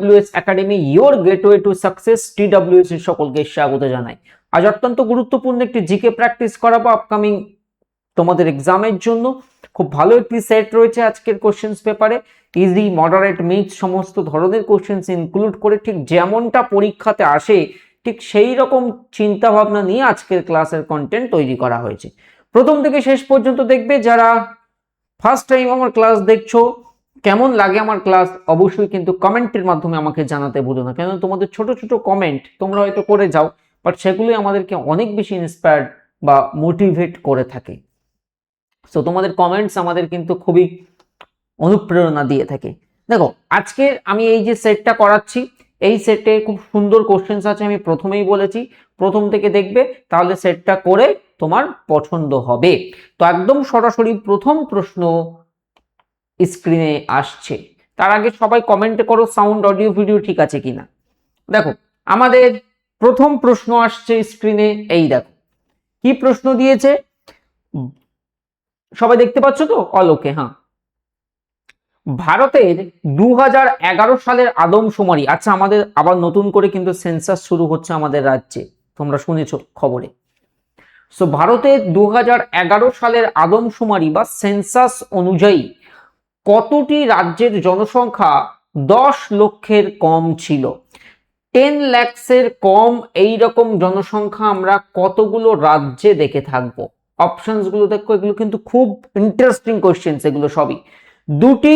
TWS academy, your gateway to success. TWS এর সকলকে স্বাগত জানাই। আজ অত্যন্ত গুরুত্বপূর্ণ একটি জিকে প্র্যাকটিস করাবো আপকামিং তোমাদের এক্সামের জন্য। খুব ভালো একটি সেট রয়েছে আজকের কোশ্চেন্স পেপারে, ইজি, মডারেট, মিক্স সমস্ত ধরনের কোশ্চেন্স ইনক্লুড করে, ঠিক যেমনটা পরীক্ষাতে আসে ঠিক সেই রকম চিন্তা ভাবনা নিয়ে আজকের ক্লাসের কন্টেন্ট তৈরি করা হয়েছে। প্রথম থেকে শেষ পর্যন্ত দেখবে। যারা ফার্স্ট টাইম আমার ক্লাস দেখছো, কেমন লাগে আমার ক্লাস অবশ্যই কিন্তু কমেন্টের মাধ্যমে আমাকে জানাতে ভুলো না, কেন তোমাদের ছোট ছোট কমেন্ট তোমরা হয়তো করে যাও, বাট সেগুলোই আমাদেরকে অনেক বেশি ইন্সপায়ার্ড বা মোটিভেট করে থাকে। সো তোমাদের কমেন্টস আমাদের কিন্তু খুবই অনুপ্রেরণা দিয়ে থাকে। দেখো, আজকে আমি এই যে সেটটা করাচ্ছি, এই সেটে খুব সুন্দর কোশ্চেন্স আছে, আমি প্রথমেই বলেছি প্রথম থেকে দেখবে, তাহলে সেটটা করে তোমার পছন্দ হবে। তো একদম সরাসরি প্রথম প্রশ্ন স্ক্রিনে আসছে। তার আগে সবাই কমেন্টে করো সাউন্ড অডিও ভিডিও ঠিক আছে কিনা। দেখো, আমাদের প্রথম প্রশ্ন আসছে স্ক্রিনে, এই দেখো কি প্রশ্ন দিয়েছে, সবাই দেখতে পাচ্ছ তো? অল ওকে? হ্যাঁ। ভারতের 2011 সালের আদমশুমারি, আচ্ছা আমাদের আবার নতুন করে কিন্তু সেন্সাস শুরু হচ্ছে আমাদের রাজ্যে, তোমরা শুনেছো খবরে। সো ভারতের 2011 সালের আদমশুমারি বা সেন্সাস অনুযায়ী কতটি রাজ্যের জনসংখ্যা 10 লক্ষের কম ছিল? 10 lakhs-এর কম এই রকম জনসংখ্যা আমরা কতগুলো রাজ্যে দেখে থাকবো? অপশনস গুলো দেখো, এগুলো কিন্তু খুব ইন্টারেস্টিং কোশ্চেন, এগুলো সবই। 2টি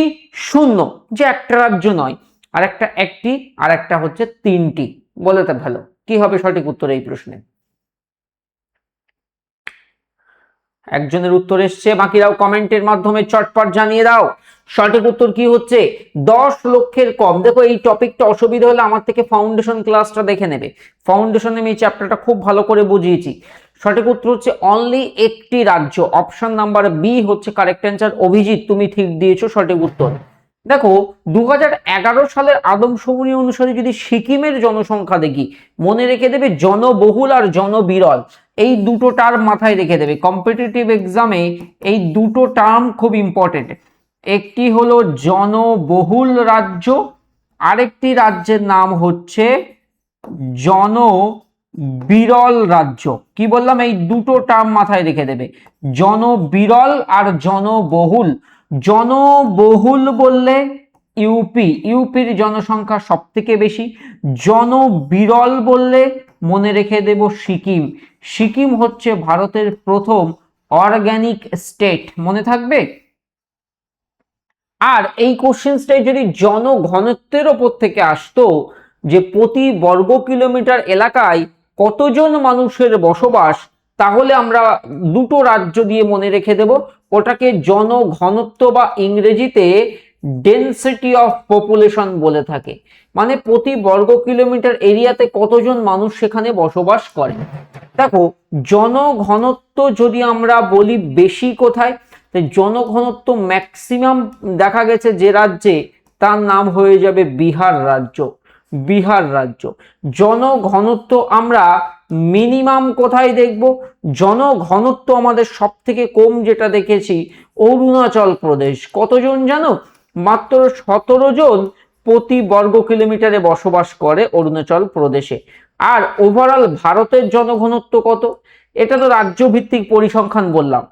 শূন্য, যে একটা রাজ্য নয়, আর একটা একটি, আর একটা হচ্ছে 3টি। বলে তা ভালো, কি হবে সঠিক উত্তর এই প্রশ্নে? একজনের উত্তর এসছে, বাকিরাও কমেন্টের মাধ্যমে চটপট জানিয়ে দাও সঠিক উত্তর কি হচ্ছে। 10 লক্ষের কম। দেখো, এই টপিকটা অসুবিধা হলে আমার থেকে ফাউন্ডেশন ক্লাসটা দেখে নেবে, ফাউন্ডেশনে আমি এই চ্যাপ্টারটা খুব ভালো করে বুঝিয়েছি। সঠিক উত্তর হচ্ছে অনলি একটি রাজ্য, অপশন নাম্বার বি হচ্ছে কারেক্ট অ্যান্সার। অভিজিৎ, তুমি ঠিক দিয়েছো সঠিক উত্তর। দেখো, 2011 সালের আদমশুমারি অনুসারে যদি সিকিমের জনসংখ্যা দেখি, মনে রেখে দেবে জনবহুল আর জনবিরল, এই দুটো টার্ম মাথায় রেখে দেবে, কম্পিটিটিভ এক্সামে এই দুটো টার্ম খুব ইম্পর্টেন্ট। একটি হলো জনবহুল রাজ্য, আরেকটি রাজ্যের নাম হচ্ছে জনবিরল রাজ্য। কি বললাম? এই দুটো টার্ম মাথায় রেখে দেবে, জনবিরল আর জনবহুল। জনবহুল বললে ইউপির জনসংখ্যা সব থেকে বেশি। জনবিরল বললে মনে রেখে দেব সিকিম। সিকিম হচ্ছে ভারতের প্রথম অর্গানিক স্টেট, মনে থাকবে। আর এই কোশ্চেন্সটাই যদি জনঘনত্বের ওপর থেকে আসতো, যে প্রতি বর্গ কিলোমিটার এলাকায় কতজন মানুষের বসবাস, তাহলে আমরা দুটো রাজ্য দিয়ে মনে রেখে দেব, ওটাকে জনঘনত্ব বা ইংরেজিতে ডেনসিটি অফ পপুলেশন বলে থাকে, মানে প্রতি বর্গ কিলোমিটার এরিয়াতে কতজন মানুষ সেখানে বসবাস করে। দেখো, জনঘনত্ব যদি আমরা বলি বেশি কোথায়, জনঘনত্ব ম্যাক্সিমাম দেখা গেছে যে রাজ্যে, তার নাম হয়ে যাবে বিহার রাজ্য। বিহার রাজ্য। জনঘনত্ব আমরা মিনিমাম কোথায় দেখব? জনঘনত্ব আমাদের সব থেকে কম যেটা দেখেছি অরুণাচল প্রদেশ। কতজন জানো? মাত্র 17 জন প্রতি বর্গ কিলোমিটারে বসবাস করে অরুণাচল প্রদেশে। আর ওভারঅল ভারতের জনঘনত্ব কত? এটা তো রাজ্য ভিত্তিক পরিসংখ্যান বললাম।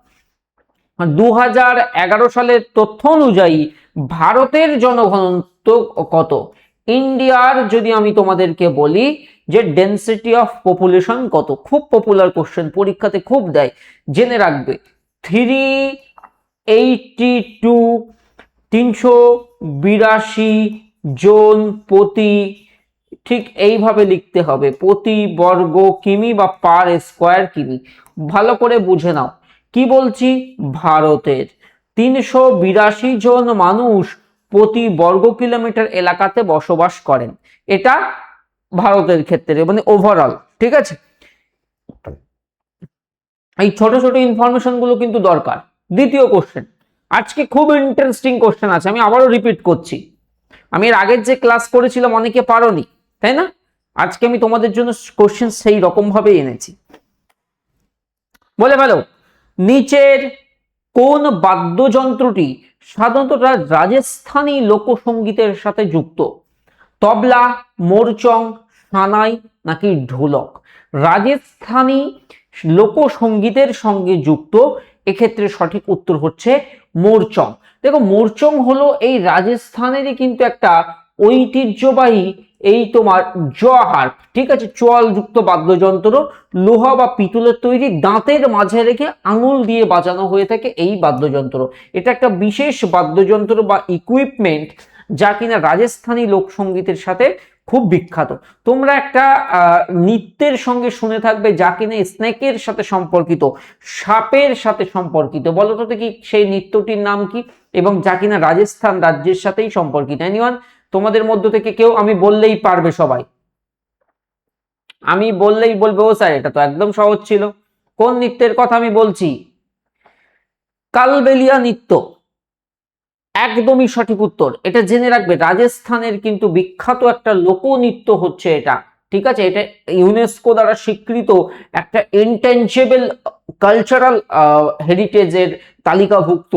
2011 সালের তথ্য অনুযায়ী ভারতের জনঘনত্ব কত? ইন্ডিয়ার যদি আমি তোমাদেরকে বলি যে ডেনসিটি অফ পপুলেশন কত, খুব পপুলার কোশ্চেন, পরীক্ষাতে খুব দেয়, জেনে রাখবে। 382 জন প্রতি, ঠিক এইভাবে লিখতে হবে, প্রতি বর্গ কিমি বা পার স্কোয়ার কিমি। ভালো করে বুঝে নাও কি বলছি। ভারতের 382 জন মানুষ প্রতি বর্গ কিলোমিটার এলাকাতে বসবাস করেন, এটা ভারতের ক্ষেত্রে, মানে ওভারঅল। ঠিক আছে, এই ছোট ছোট ইনফরমেশন গুলো কিন্তু দরকার। দ্বিতীয় কোশ্চেন, আজকে খুব ইন্টারেস্টিং কোশ্চেন আছে, আমি আবারও রিপিট করছি, আমি এর আগের যে ক্লাস করেছিলাম অনেকে পারোনি, তাই না? আজকে আমি তোমাদের জন্য কোশ্চেন সেই রকম ভাবে এনেছি। বলে ফেলো, নিচের কোন বাদ্যযন্ত্রটি সাধারণত রাজস্থানী লোকসঙ্গীতের সাথে যুক্ত? তবলা, মোরচং, সানাই নাকি ঢোলক? রাজস্থানী লোকসঙ্গীতের সঙ্গে যুক্ত, এক্ষেত্রে সঠিক উত্তর হচ্ছে মোরচং। দেখো মোরচং হলো এই রাজস্থানেরই কিন্তু একটা ঐতিহ্যবাহী এই তোমার জোয়াহার্প, ঠিক আছে, চোয়াল যুক্ত বাদ্যযন্ত্র, লোহা বা পিতলের তৈরি, দাঁতের মাঝে রেখে আঙুল দিয়ে বাজানো হয়ে থাকে এই বাদ্যযন্ত্র। এটা একটা বিশেষ বাদ্যযন্ত্র বা ইকুইপমেন্ট যা কিনা রাজস্থানী লোকসঙ্গীতের সাথে খুব বিখ্যাত। তোমরা একটা নৃত্যের সঙ্গে শুনে থাকবে যা কিনা স্নেকের সাথে সম্পর্কিত, সাপের সাথে সম্পর্কিত। বলো তো কি সেই নৃত্যটির নাম কি, এবং যা কিনা রাজস্থান রাজ্যের সাথেই সম্পর্কিত? এনিওয়ান তোমাদের মধ্য থেকে কেউ? আমি বললেই পারবে সবাই, আমি বললেই বলবে ও স্যার এটা তো একদম সহজ ছিল। কোন নৃত্যের কথা আমি বলছি? কালবেলিয়া নৃত্য, একদমই সঠিক উত্তর। এটা জেনে রাখবে রাজস্থানের কিন্তু বিখ্যাত একটা লোকনৃত্য হচ্ছে এটা, ঠিক আছে। এটা ইউনেস্কো দ্বারা স্বীকৃত একটা ইনটেনজিবল কালচারাল হেরিটেজের তালিকাভুক্ত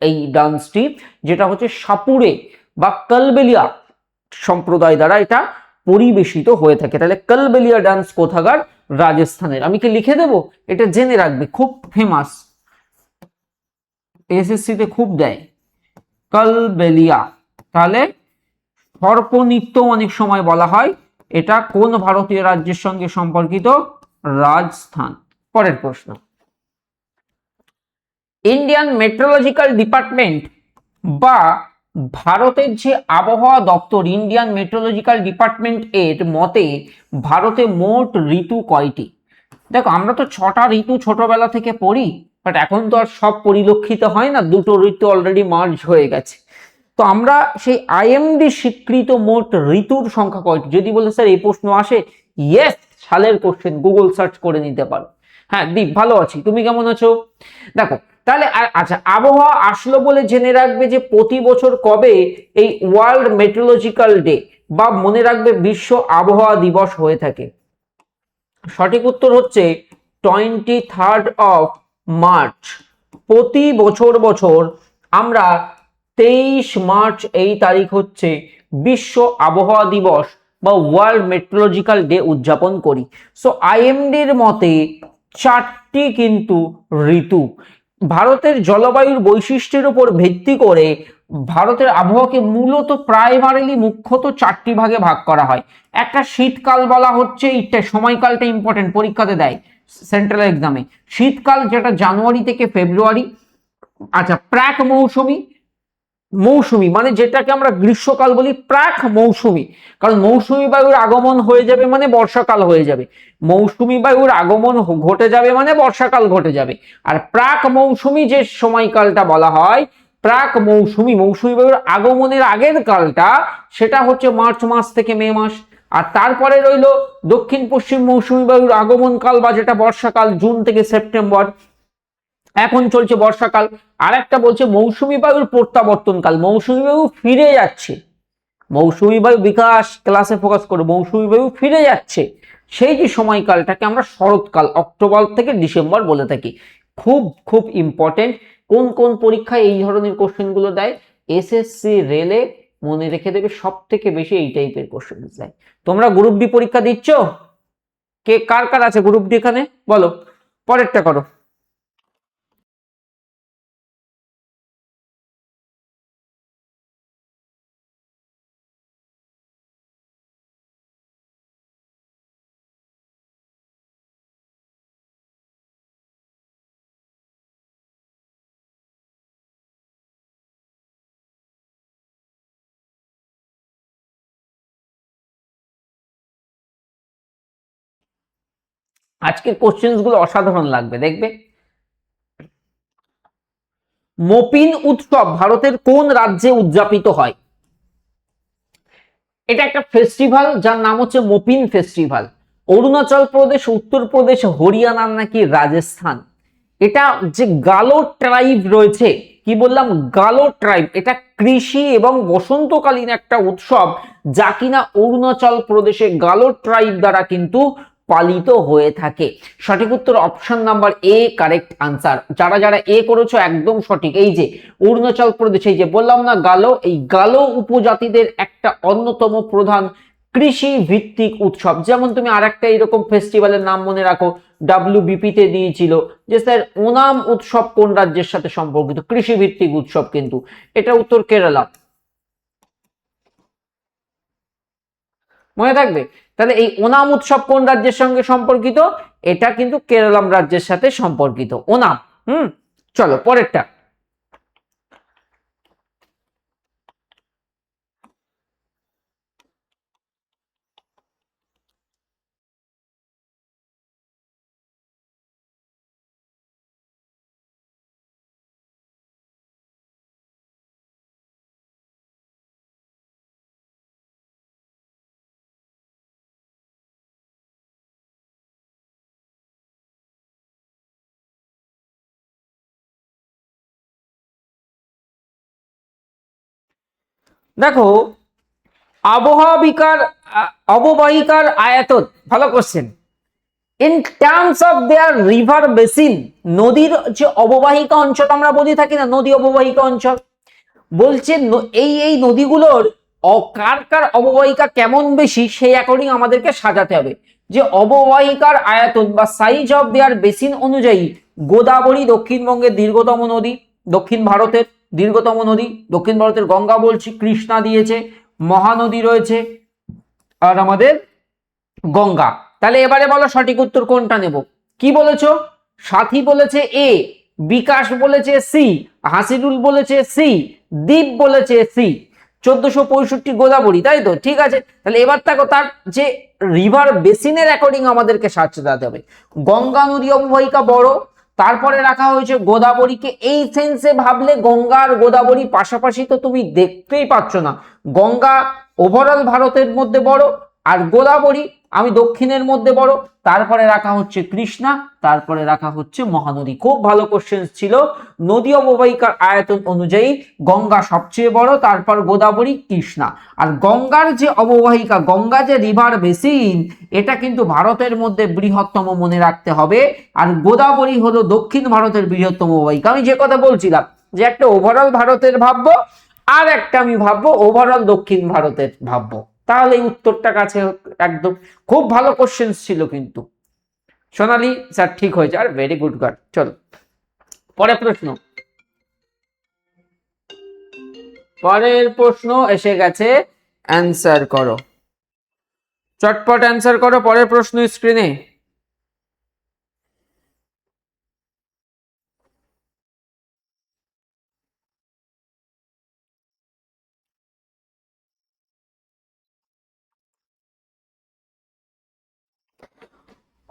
এই ডান্সটি, যেটা হচ্ছে সাপুরে বা কালবেলিয়া সম্প্রদায় দ্বারা এটা পরিবেশিত হয়ে থাকে। তাহলে কালবেলিয়া ডান্স কোথাকার? রাজস্থানের। আমি কি লিখে দেব? এটা জেনে রাখবে, খুব ফেমাস, এসএসসি তে খুব দেয় কালবেলিয়া। তাহলে সর্পনৃত্য অনেক সময় বলা হয়। এটা কোন ভারতীয় রাজ্যের সঙ্গে সম্পর্কিত? রাজস্থান। পরের প্রশ্ন, ইন্ডিয়ান মেট্রোলজিক্যাল ডিপার্টমেন্ট বা ভারতের যে আবহাওয়া দপ্তর, ইন্ডিয়ান মেট্রোলজিক্যাল ডিপার্টমেন্ট এর মতে ভারতে মোট ঋতু কয়টি? দেখো আমরা তো 6টা ঋতু ছোটবেলা থেকে পড়ি, বাট এখন তো আর সব পরিলক্ষিত হয় না, দুটো ঋতু অলরেডি মার্জ হয়ে গেছে। তো আমরা সেই আইএমডি স্বীকৃত মোট ঋতুর সংখ্যা কয়টি? যদি বলে স্যার এই প্রশ্ন আসে, ইয়েস, সালের কোশ্চেন, গুগল সার্চ করে নিতে পারো। হ্যাঁ দীপ, ভালো আছি, তুমি কেমন আছো? দেখো তাহলে আচ্ছা, আবহাওয়া আসলো বলে জেনে রাখবে যে প্রতি বছর কবে এই ওয়ার্ল্ড মেট্রোলজিক্যাল ডে বা মনে রাখবে বিশ্ব আবহাওয়া দিবস হয়ে থাকে। সঠিক উত্তর হচ্ছে 23 মার্চ। প্রতি বছর আমরা 23 মার্চ এই তারিখ হচ্ছে বিশ্ব আবহাওয়া দিবস বা ওয়ার্ল্ড মেট্রোলজিক্যাল ডে উদযাপন করি। সো আইএমডির মতে 4টি কিন্তু ঋতু। ভারতের জলবায়ুর বৈশিষ্ট্যের উপর ভিত্তি করে ভারতের আবহাওয়াকে মূলত প্রাইমারিলি মুখ্যত 4টি ভাগে ভাগ করা হয়। একটা শীতকাল বলা হচ্ছে, এটা সময়কালটা ইম্পর্টেন্ট, পরীক্ষাতে দেয় সেন্ট্রাল এক্সামে। শীতকাল যেটা জানুয়ারি থেকে ফেব্রুয়ারি। আচ্ছা, প্রাক মৌসুমী, মৌসুমী মানে যেটাকে আমরা গ্রীষ্মকাল বলি, প্রাক মৌসুমী, কারণ মৌসুমী বায়ুর আগমন হয়ে যাবে মানে বর্ষাকাল হয়ে যাবে, মৌসুমী বায়ুর আগমন ঘটে যাবে মানে বর্ষাকাল ঘটে যাবে। আর প্রাক মৌসুমী যে সময়কালটা বলা হয়, প্রাক মৌসুমী, মৌসুমী বায়ুর আগমনের আগের কালটা, সেটা হচ্ছে মার্চ মাস থেকে মে মাস। আর তারপরে রইল দক্ষিণ পশ্চিম মৌসুমী বায়ুর আগমন কাল বা যেটা বর্ষাকাল, জুন থেকে সেপ্টেম্বর। এখন চলছে বর্ষাকাল। আর একটা বলছে মৌসুমী বায়ুর প্রত্যাবর্তন কাল, মৌসুমী বায়ু ফিরে যাচ্ছে, মৌসুমী বায়ু বিকাশ ক্লাসে ফোকাস করে, মৌসুমী বায়ু ফিরে যাচ্ছে, সেই যে সময়কালটাকে আমরা শরৎকাল, অক্টোবর থেকে ডিসেম্বর বলে থাকি। খুব খুব ইম্পর্টেন্ট। কোন কোন পরীক্ষায় এই ধরনের কোশ্চেন গুলো দেয়? এসএসসি রেলে মনে রেখে দেবে, সব থেকে বেশি এই টাইপের কোশ্চেন দেয়। তোমরা গ্রুপ ডি পরীক্ষা দিচ্ছ? কে কার কার আছে গ্রুপ ডি এখানে বলো? পরেরটা করো। আজকের কোশ্চেন গুলো অসাধারণ লাগবে, দেখবে। মপিন উৎসব ভারতের কোন রাজ্যে উদযাপিত হয়? এটা একটা ফেস্টিভ্যাল যার নাম হচ্ছে মপিন ফেস্টিভ্যাল। অরুণাচল প্রদেশ, উত্তরপ্রদেশ, হরিয়ানা নাকি রাজস্থান? এটা যে গালো ট্রাইব রয়েছে, কি বললাম, গালো ট্রাইব, এটা কৃষি এবং বসন্তকালীন একটা উৎসব যা কিনা অরুণাচল প্রদেশে গালো ট্রাইব দ্বারা কিন্তু পালিত হয়ে থাকে। সঠিক উত্তর option number A correct answer. যারা যারা এ করেছো একদম সঠিক। এই যে অরুণাচল প্রদেশ, এই যে বললাম না গালো, এই গালো উপজাতিদের একটা অন্যতম প্রধান কৃষি ভিত্তিক উৎসব। যেমন তুমি আরেকটা এরকম ফেস্টিভ্যালের নাম মনে রাখো, WBP তে দিয়েছিল যে স্যার ওনাম উৎসব কোন রাজ্যের সাথে সম্পর্কিত, কৃষি ভিত্তিক উৎসব, কিন্তু এটা উত্তর কেরালা, মনে থাকবে। তাহলে এই ওনাম উৎসব কোন রাজ্যের সঙ্গে সম্পর্কিত, এটা কিন্তু কেরলম রাজ্যের সাথে সম্পর্কিত ওনাম। চলো পরেরটা। দেখো অববাহিকার আয়তন, ভালো question. In terms of their river basin, নদীর যে অববাহিকা অঞ্চল আমরা বলি থাকি না, নদী অববাহিকা অঞ্চল, বলছে এই এই নদীগুলোর কার কার অববাহিকা কেমন বেশি সেই অ্যাকর্ডিং আমাদেরকে সাজাতে হবে। যে অববাহিকার আয়তন বা সাইজ অফ দেয়ার বেসিন অনুযায়ী গোদাবরী দক্ষিণবঙ্গের দীর্ঘতম নদী, দক্ষিণ ভারতের দীর্ঘতম নদী, দক্ষিণ ভারতের গঙ্গা বলছি, কৃষ্ণা দিয়েছে, মহানদী রয়েছে, আর আমাদের গঙ্গা। তাহলে এবারে বলো সঠিক উত্তর কোনটা নেব? কি বলেছো? সাথী বলেছে এ, বিকাশ বলেছে সি, হাসিরুল বলেছে সি, দীপ বলেছে সি। 1465 গোদাবরী, তাই তো? ঠিক আছে, তাহলে এবার দেখো তার যে রিভার বেসিনের অ্যাকর্ডিং আমাদেরকে সাজাতে হবে। গঙ্গা নদী অববাহিকা বড়, তারপরে রাখা হয়েছে গোদাবরীকে। এই সেন্সে ভাবলে গঙ্গা আর গোদাবরী পাশাপাশি তো তুমি দেখতেই পাচ্ছ না, গঙ্গা ওভারঅল ভারতের মধ্যে বড়, আর গোদাবরী আমি দক্ষিণের মধ্যে বড়, তারপরে রাখা হচ্ছে কৃষ্ণা, তারপরে রাখা হচ্ছে মহানদী। খুব ভালো কোশ্চেন ছিল। নদী অববাহিকার আয়তন অনুযায়ী গঙ্গা সবচেয়ে বড়, তারপর গোদাবরী, কৃষ্ণা। আর গঙ্গার যে অববাহিকা, গঙ্গা যে রিভার বেসিন, এটা কিন্তু ভারতের মধ্যে বৃহত্তম, মনে রাখতে হবে। আর গোদাবরী হলো দক্ষিণ ভারতের বৃহত্তম অববাহিকা। আমি যে কথা বলছিলাম যে একটা ওভারঅল ভারতের ভাববো, আর একটা আমি ভাববো ওভারঅল দক্ষিণ ভারতের ভাববো, তাহলে এই উত্তরটা কাছে একদম। খুব ভালো কোশ্চেন ছিল কিন্তু সোনালি স্যার, ঠিক হয়েছে, আর ভেরি গুড গার্ড। চলো পরের প্রশ্ন। পরের প্রশ্ন এসে গেছে, অ্যান্সার করো, চটপট অ্যান্সার করো পরের প্রশ্ন স্ক্রিনে।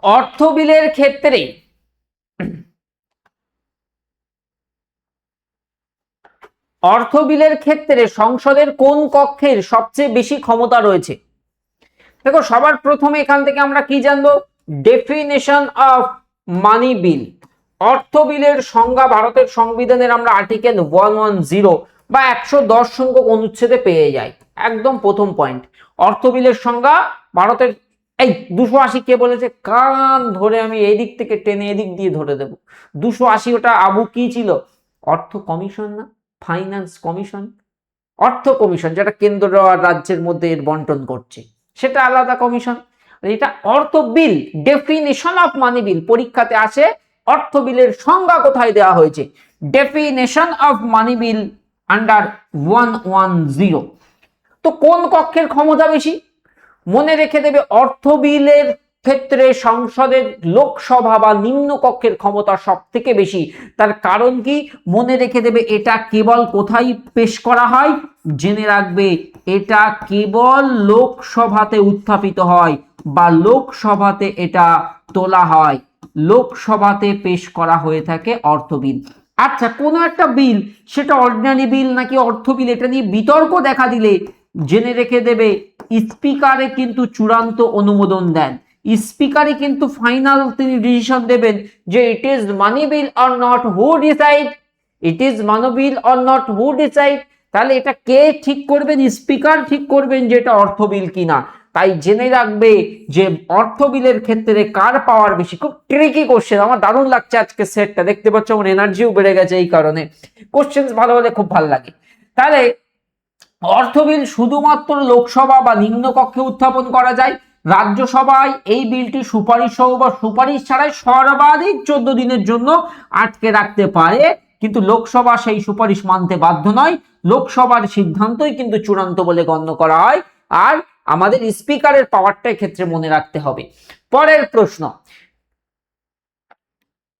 অর্থ বিলের ক্ষেত্রে সংসদের কোন কক্ষের সবচেয়ে বেশি ক্ষমতা রয়েছে? দেখো সবার প্রথমে এখান থেকে আমরা কি জানবো? ডেফিনেশন অফ মানি বিল। অর্থ বিলের সংজ্ঞা ভারতের সংবিধানের আমরা আর্টিকেল 110 বা 110 সংখ্যক অনুচ্ছেদে পেয়ে যাই। একদম প্রথম পয়েন্ট, অর্থ বিলের সংজ্ঞা ভারতের। এই 280 কে বলেছে? কান ধরে আমি এদিক থেকে টেনে এদিক দিয়ে ধরে দেব। 280 ওটা আবু কি ছিল? অর্থ কমিশন না, ফাইন্যান্স কমিশন, অর্থ কমিশন, যেটা কেন্দ্র আর রাজ্যের মধ্যে এর বন্টন করছে, সেটা আলাদা কমিশন। এটা অর্থ বিল, ডেফিনেশন অফ মানি বিল, পরীক্ষাতে আসে অর্থ বিলের সংজ্ঞা কোথায় দেওয়া হয়েছে? Definition of money bill under 110। তো কোন কক্ষের ক্ষমতা বেশি? মনে রেখে দেবে, অর্থ বিলের ক্ষেত্রে সংসদের লোকসভা বা নিম্ন কক্ষের ক্ষমতা সব থেকে বেশি। তার কারণ কি? মনে রেখে দেবে, এটা কেবল কোথায় পেশ করা হয়? জেনে রাখবে, এটা কেবল লোকসভাতে উত্থাপিত হয় বা লোকসভাতে এটা তোলা হয়, লোকসভাতে পেশ করা হয়ে থাকে অর্থ বিল। আচ্ছা, কোনো একটা বিল, সেটা অর্ডিনারি বিল নাকি অর্থ বিল, এটা নিয়ে বিতর্ক দেখা দিলে জেনে রেখে দেবে, স্পিকারে কিন্তু চূড়ান্ত অনুমোদন দেন। স্পিকারই কিন্তু ফাইনাল তিনি ডিসিশন দেবেন যে it is money bill or not, who decide? It is money bill or not, who decide? তাহলে এটা কে ঠিক করবেন? স্পিকার ঠিক করবেন যে এটা অর্থ বিল কিনা। তাই জেনে রাখবে যে অর্থ বিলের ক্ষেত্রে কার পাওয়ার বেশি। খুব ট্রিকি কোশ্চেন, আমার দারুণ লাগছে আজকে সেটটা, দেখতে পাচ্ছ আমার এনার্জিও বেড়ে গেছে এই কারণে। কোশ্চেন ভালো হলে খুব ভালো লাগে। তাহলে অর্থ বিল শুধুমাত্র লোকসভা বা নিম্নকক্ষে উত্থাপন করা যায়, রাজ্যসভায় এই বিলটি সুপারিশ সহ বা সুপারিশ ছাড়াই সর্বাধিক 14 দিনের জন্য আটকে রাখতে পারে, কিন্তু লোকসভা সেই সুপারিশ মানতে বাধ্য নয়। লোকসভার সিদ্ধান্তই কিন্তু চূড়ান্ত বলে গণ্য করা হয়। আর আমাদের স্পিকারের পাওয়ারটা ক্ষেত্রে মনে রাখতে হবে। পরের প্রশ্ন,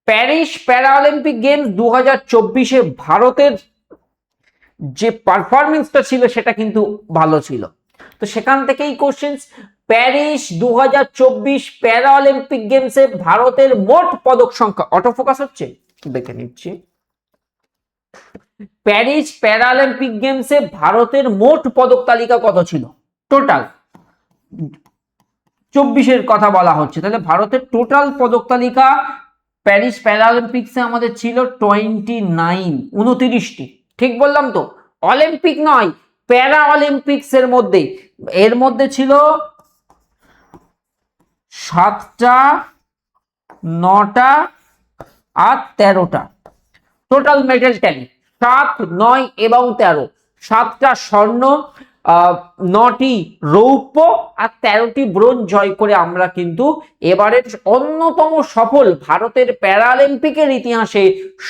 প্যারিস প্যারাঅলিম্পিক গেমস 2024-এ ভারতের যে পারফরমেন্সটা ছিল সেটা কিন্তু ভালো ছিল। তো সেখান থেকেই কোশ্চেন, প্যারিস 2024 প্যারাঅলিম্পিক গেমসে ভারতের মোট পদক সংখ্যা, অটোফোকাস হচ্ছে দেখে নিচ্ছি, প্যারিস প্যারাঅলিম্পিক গেমসে ভারতের মোট পদক তালিকা কত ছিল? টোটাল 24-এর কথা বলা হচ্ছে, তাহলে ভারতের টোটাল পদক তালিকা প্যারিস প্যারাঅলিম্পিক্সে আমাদের ছিল 29টি। ঠিক বললাম তো? অলিম্পিক নয়, প্যারা অলিম্পিক্স এর মধ্যে ছিল 7টা, 9টা আর 13টা। টোটাল মেডেল ট্যালি 7, 9 এবং 13। 7টা স্বর্ণ, 9টি রৌপ্য আর 13টি ব্রোঞ্জ জয় করে আমরা কিন্তু এবারের অন্যতম সফল, ভারতের প্যারাঅলিম্পিকের ইতিহাসে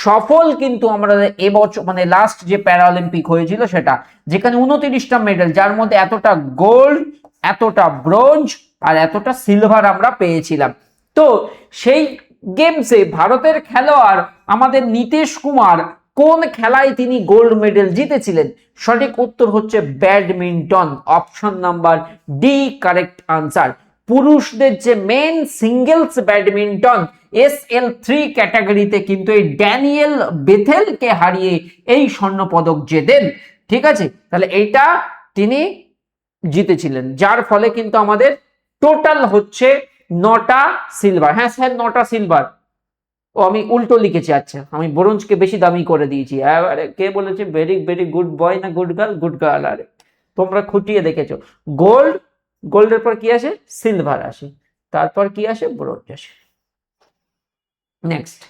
সফল কিন্তু আমরা এবছর মানে লাস্ট যে প্যারাঅলিম্পিক হয়েছিল সেটা, যেখানে 29টা মেডেল, যার মধ্যে এতটা গোল্ড, এতটা ব্রোঞ্জ আর এতটা সিলভার আমরা পেয়েছিলাম। তো সেই গেমসে ভারতের খেলোয়াড় আমাদের নীতিশ কুমার কোন খেলায় তিনি গোল্ড মেডেল জিতেছিলেন? সঠিক উত্তর হচ্ছে badminton, option number D correct answer. পুরুষদের যে মেন সিঙ্গেলস ব্যাডমিন্টন SL3 ক্যাটাগরিতে কিন্তু এই ড্যানিয়েল বেথেলকে হারিয়ে এই স্বর্ণ পদক জেতেন। ঠিক আছে, তাহলে এইটা তিনি জিতেছিলেন, যার ফলে কিন্তু আমাদের টোটাল হচ্ছে 9টা সিলভার। হ্যাঁ স্যার 9টা সিলভার, ও আমি উল্টো লিখেছি, আচ্ছা আমি ব্রোঞ্জকে বেশি দামি করে দিয়েছি। আরে কে বলেছে ভেরি ভেরি গুড বয় না গুড গার্ল? Good girl. আরে তোমরা খুঁটিয়ে দেখেছো, গোল্ড, গোল্ডের পর কি আসে? সিলভার আসে, তারপর কি আসে? ব্রোঞ্জ আসে। নেক্সট,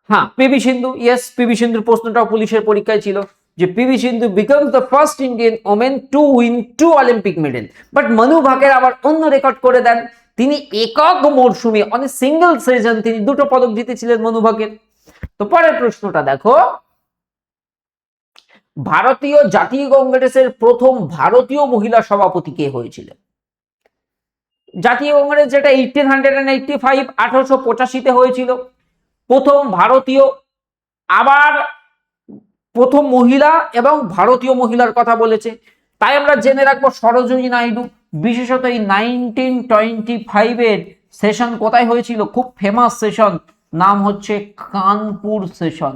হ্যাঁ পিভি সিন্ধু, ইয়েস পিভি সিন্ধুর প্রশ্নটাও পুলিশের পরীক্ষায় ছিল যে PV Sindhu becomes the first Indian women to win 2 Olympic medal. But Manu Bhaker আবার অন্য রেকর্ড করে দেন, তিনি একক মরশুমে অনেক সিঙ্গেল সিজন তিনি 2টো পদক জিতেছিলেন মনু ভাকের। তো পরের প্রশ্নটা দেখো, ভারতীয় জাতীয় কংগ্রেসের প্রথম ভারতীয় মহিলা সভাপতি কে হয়েছিলেন? জাতীয় কংগ্রেস যেটা 1885 1885-তে হয়েছিল, প্রথম ভারতীয়, আবার প্রথম মহিলা এবং ভারতীয় মহিলার কথা বলেছে, তাই আমরা জেনে রাখবো সরোজিনী নাইডু। বিশেষত এই 1925-এর সেশন কোথায় হয়েছিল? খুব ফেমাস সেশন, নাম হচ্ছে কানপুর সেশন,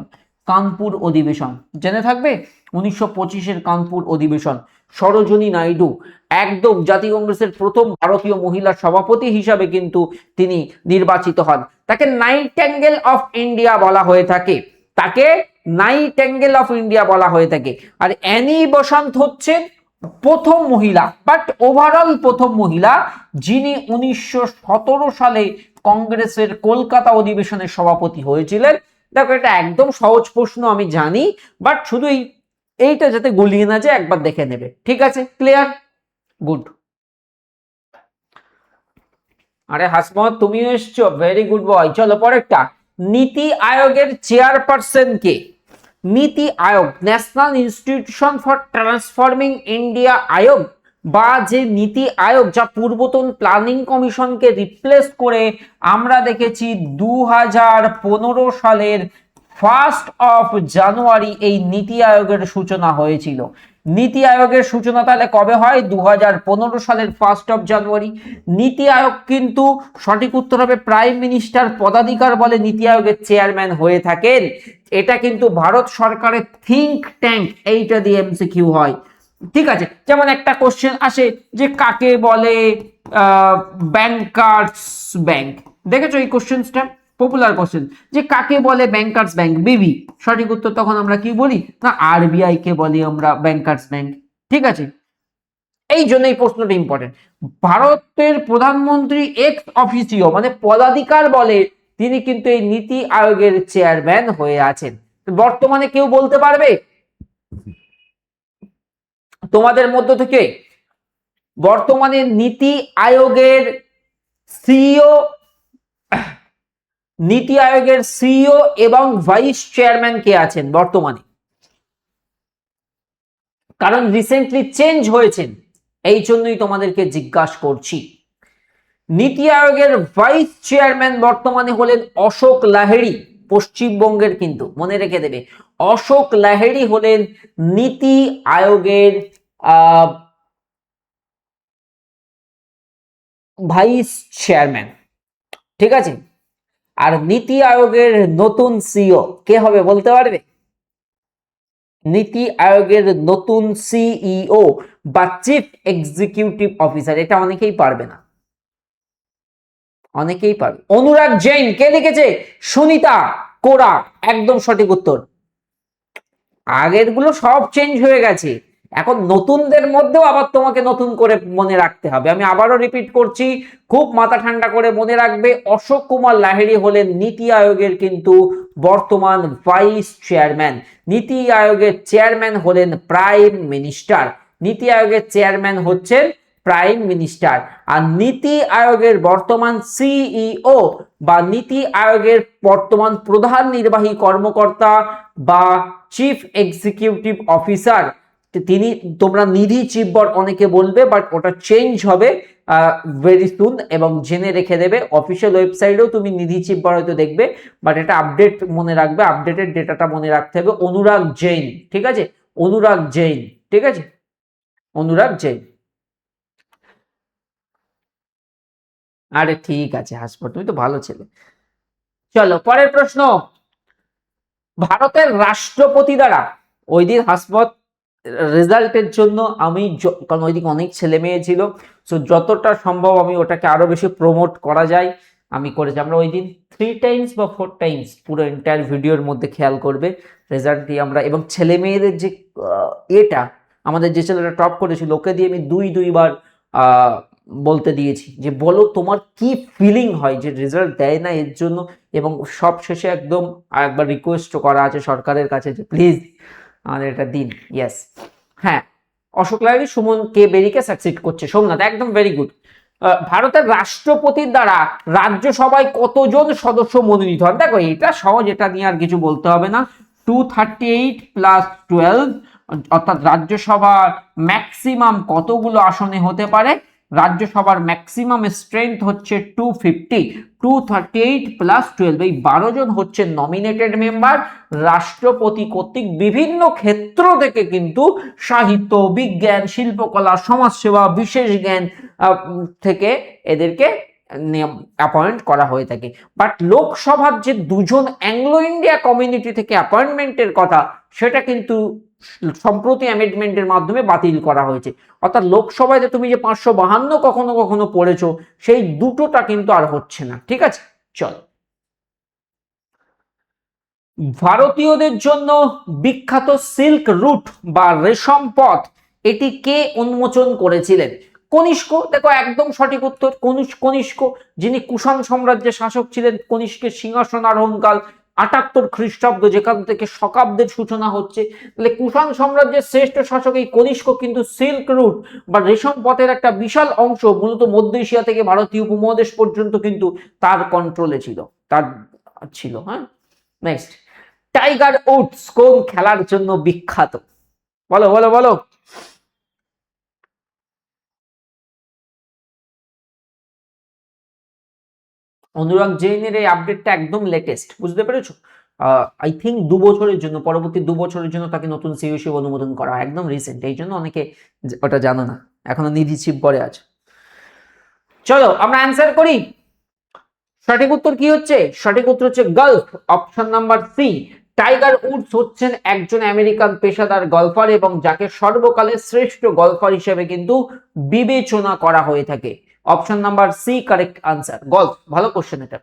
কানপুর অধিবেশন, জেনে থাকবে 1925-এর কানপুর অধিবেশন। সরোজিনী নাইডু একদম জাতীয় কংগ্রেসের প্রথম ভারতীয় মহিলা সভাপতি হিসাবে কিন্তু তিনি নির্বাচিত হন। তাকে নাইটেঙ্গেল অফ ইন্ডিয়া বলা হয়ে থাকে, তাকে নাইটেঙ্গেল অফ ইন্ডিয়া বলা হয়ে থাকে। আর অ্যানি বসন্ত হচ্ছে প্রথম মহিলা, বাট ওভারঅল প্রথম মহিলা যিনি 1917 সালে কংগ্রেসের কলকাতা অধিবেশনের সভাপতি হয়েছিলেন। দেখো এটা একদম সহজ প্রশ্ন আমি জানি, বাট শুধু এইটা যাতে গুলিয়ে না যায় একবার দেখে নেবে। ঠিক আছে, ক্লিয়ার? গুড। আরে হাসমত তুমিও এসছো, ভেরি গুড বয়। চলো পরেরটা, নীতি আয়োগের চেয়ারপারসন কে? NITI Aayog, national institution for transforming India Aayog, বা যে নীতি আয়োগ যা পূর্বতন প্ল্যানিং কমিশনকে রিপ্লেস করে আমরা দেখেছি 2015 সালের 1 জানুয়ারি এই নীতি আয়োগের সূচনা হয়েছিল। নীতি আয়োগের সূচনা তাহলে কবে হয়? 2015 সালের 1 জানুয়ারি। নীতি আয়োগ কিন্তু সঠিক উত্তর হবে প্রাইম মিনিস্টার পদাধিকার বলে নীতি আয়োগের চেয়ারম্যান হয়ে থাকেন। এটা কিন্তু ভারত সরকারের থিঙ্ক ট্যাঙ্ক, এইটা দিয়ে এমসিকিউ হয়। ঠিক আছে, যেমন একটা কোশ্চেন আসে যে কাকে বলে ব্যাংকার্স ব্যাংক, দেখেছো এই কোশ্চেনটা? পপুলার কোশ্চেন, যে কাকে বলে ব্যাংকার্স ব্যাংক? বিবি। সঠিক উত্তর তখন আমরা কি বলি না আরবিআই কে বলি আমরা ব্যাংকার্স ব্যাংক। ঠিক আছে, এই জন্য এই প্রশ্নটা ইম্পর্টেন্ট। ভারতের প্রধানমন্ত্রী এক্স অফিসিও মানে পদাধিকার বলে তিনি কিন্তু এই নীতি আয়োগের চেয়ারম্যান হয়ে আছেন। বর্তমানে কেউ বলতে পারবে তোমাদের মধ্য থেকে বর্তমানে নীতি আয়োগের সিইও এবং ভাইস চেয়ারম্যান কে আছেন বর্তমানে? কারণ রিসেন্টলি চেঞ্জ হয়েছেন, এই জন্যই তোমাদেরকে জিজ্ঞাসা করছি। নীতি আয়োগের ভাইস চেয়ারম্যান বর্তমানে হলেন অশোক লাহিড়ী, পশ্চিমবঙ্গের, কিন্তু মনে রেখে দেবে অশোক লাহিড়ী হলেন নীতি আয়োগের ভাইস চেয়ারম্যান। ঠিক আছে, আর নীতি আয়োগের নতুন সিইও কে হবে বলতে পারবে? নীতি আয়োগের নতুন সিইও বা চিফ এক্সিকিউটিভ অফিসার, এটা অনেকেই পারবে না, অনেকেই পারবে। অনুরাগ জৈন। কে লিখেছে? সুনিতা কোরা, একদম সঠিক উত্তর। আগের গুলো সব চেঞ্জ হয়ে গেছে, এখন নতুনদের মধ্যেও আবার তোমাকে নতুন করে মনে রাখতে হবে। আমি আবারও রিপিট করছি, খুব মাথা ঠান্ডা করে মনে রাখবে, অশোক কুমার লাহিড়ী হলেন নীতি আয়োগের কিন্তু বর্তমান ভাইস চেয়ারম্যান। নীতি আয়োগের চেয়ারম্যান হলেন প্রাইম মিনিস্টার। নীতি আয়োগের চেয়ারম্যান হচ্ছেন প্রাইম মিনিস্টার। আর নীতি আয়োগের বর্তমান সিইও বা নীতি আয়োগের বর্তমান প্রধান নির্বাহী কর্মকর্তা বা চিফ এক্সিকিউটিভ অফিসার, তিনি, তোমরা নিধি চিব্বর অনেকে বলবে, বাট ওটা চেঞ্জ হবে ভেরি সুন, এবং জেনে রেখে দেবে। অফিসিয়াল ওয়েবসাইটেও তুমি নিধি চিব্বর হয়তো দেখবে, বাট এটা আপডেট মনে রাখবে, আপডেটেড ডেটাটা মনে রাখতে হবে। অনুরাগ জৈন, ঠিক আছে, অনুরাগ জৈন, ঠিক আছে, অনুরাগ জৈন। আরে ঠিক আছে হাসপট, তুমি তো ভালো ছেলে। চলো পরের প্রশ্ন। ভারতের রাষ্ট্রপতি দ্বারা, ওই দিন হাসপত রেজাল্টের জন্য আমি, কারণ ওইদিকে অনেক ছেলে মেয়ে ছিল, সো যতটা সম্ভব আমি ওটাকে আরো বেশি প্রমোট করা যায় আমি করেছি। আমরা ওই দিন 3 টাইমস বা 4 টাইমস পুরো এন্টায়ার ভিডিওর মধ্যে খেয়াল করবে রেজাল্ট দিয়ে আমরা, এবং ছেলে মেয়েদের যে এটা আমাদের যে ছেলেটা টপ করেছিল ওকে দিয়ে আমি দুইবার বলতে দিয়েছি যে বলো তোমার কি ফিলিং হয় যে রেজাল্ট দেয় না এর জন্য, এবং সব শেষে একদম একবার রিকোয়েস্ট করা আছে সরকারের কাছে যে প্লিজ আমাদের এটা দিন। ইয়েস, হ্যাঁ, অশোক লাহিড়ী সুমন কে বেরিকে সাকসিড করছে। সোমনাথ, একদম ভেরি গুড। ভারতের রাষ্ট্রপতির দ্বারা রাজ্যসভায় কতজন সদস্য মনোনীত হন? দেখো এটা সহজ, এটা নিয়ে আর কিছু বলতে হবে না। 238 প্লাস 12, অর্থাৎ রাজ্যসভার ম্যাক্সিমাম কতগুলো আসনে হতে পারে? রাজ্যসভার ম্যাক্সিমাম স্ট্রেংথ হচ্ছে 250, 238 প্লাস 12, এই 12 জন হচ্ছে নমিনেটেড মেম্বার রাষ্ট্রপতি কর্তৃক বিভিন্ন ক্ষেত্র থেকে, কিন্তু সাহিত্য, বিজ্ঞান, শিল্পকলা, সমাজসেবা, বিশেষ জ্ঞান থেকে এদেরকে অ্যাপয়েন্ট করা হয়ে থাকে। বাট লোকসভার যে দুজন অ্যাংলো ইন্ডিয়া কমিউনিটি থেকে অ্যাপয়েন্টমেন্টের কথা, সেটা কিন্তু সম্প্রতি অ্যামেন্ডমেন্টের মাধ্যমে বাতিল করা হয়েছে। অর্থাৎ লোকসভায় যে তুমি যে 552 কখনো কখনো পড়েছো, সেই দুটোটা কিন্তু আর হচ্ছে না। ঠিক আছে, চল। ভারতীয়দের জন্য বিখ্যাত সিল্ক রুট বা রেশম পথ, এটি কে উন্মোচন করেছিলেন? কনিষ্ক। দেখো একদম সঠিক উত্তর, কনিষ্ক, যিনি কুষাণ সাম্রাজ্যের শাসক ছিলেন। কনিষ্কের সিংহাসন আরোহণকাল 78 খ্রিস্টাব্দ, যেখান থেকে শকাব্দের সূচনা হচ্ছে। তাহলে কুষাণ সাম্রাজ্যের শ্রেষ্ঠ শাসক এই কনিষ্ক কিন্তু সিল্ক রুট বা রেশম পথের একটা বিশাল অংশ মূলত মধ্য এশিয়া থেকে ভারতীয় উপমহাদেশ পর্যন্ত কিন্তু তার কন্ট্রোলে ছিল, তার ছিল। হ্যাঁ, নেক্সট। টাইগার উডস কোন খেলার জন্য বিখ্যাত? বলো বলো বলো। অনুরাগ জৈনের এই আপডেটটা একদম লেটেস্ট, বুঝতে পেরেছো? আই থিঙ্ক 2 বছরের জন্য, পরবর্তী 2 বছরের জন্য তাকে নতুন সিইও হিসেবে অনুমোদন করা হয়, একদম রিসেন্ট, এই জন্য অনেকে ওটা জানো না, এখনো নিধি চিপ পরে আছে। চলো আমরা অ্যান্সার করি। সঠিক উত্তর কি হচ্ছে? সঠিক উত্তর হচ্ছে golf, option number C. Tiger Woods হচ্ছেন একজন আমেরিকান পেশাদার গলফার, এবং যাকে সর্বকালের শ্রেষ্ঠ গলফার হিসেবে কিন্তু বিবেচনা করা হয়ে থাকে। Option number C correct answer, golf. ভালো কোশ্চেন এটা।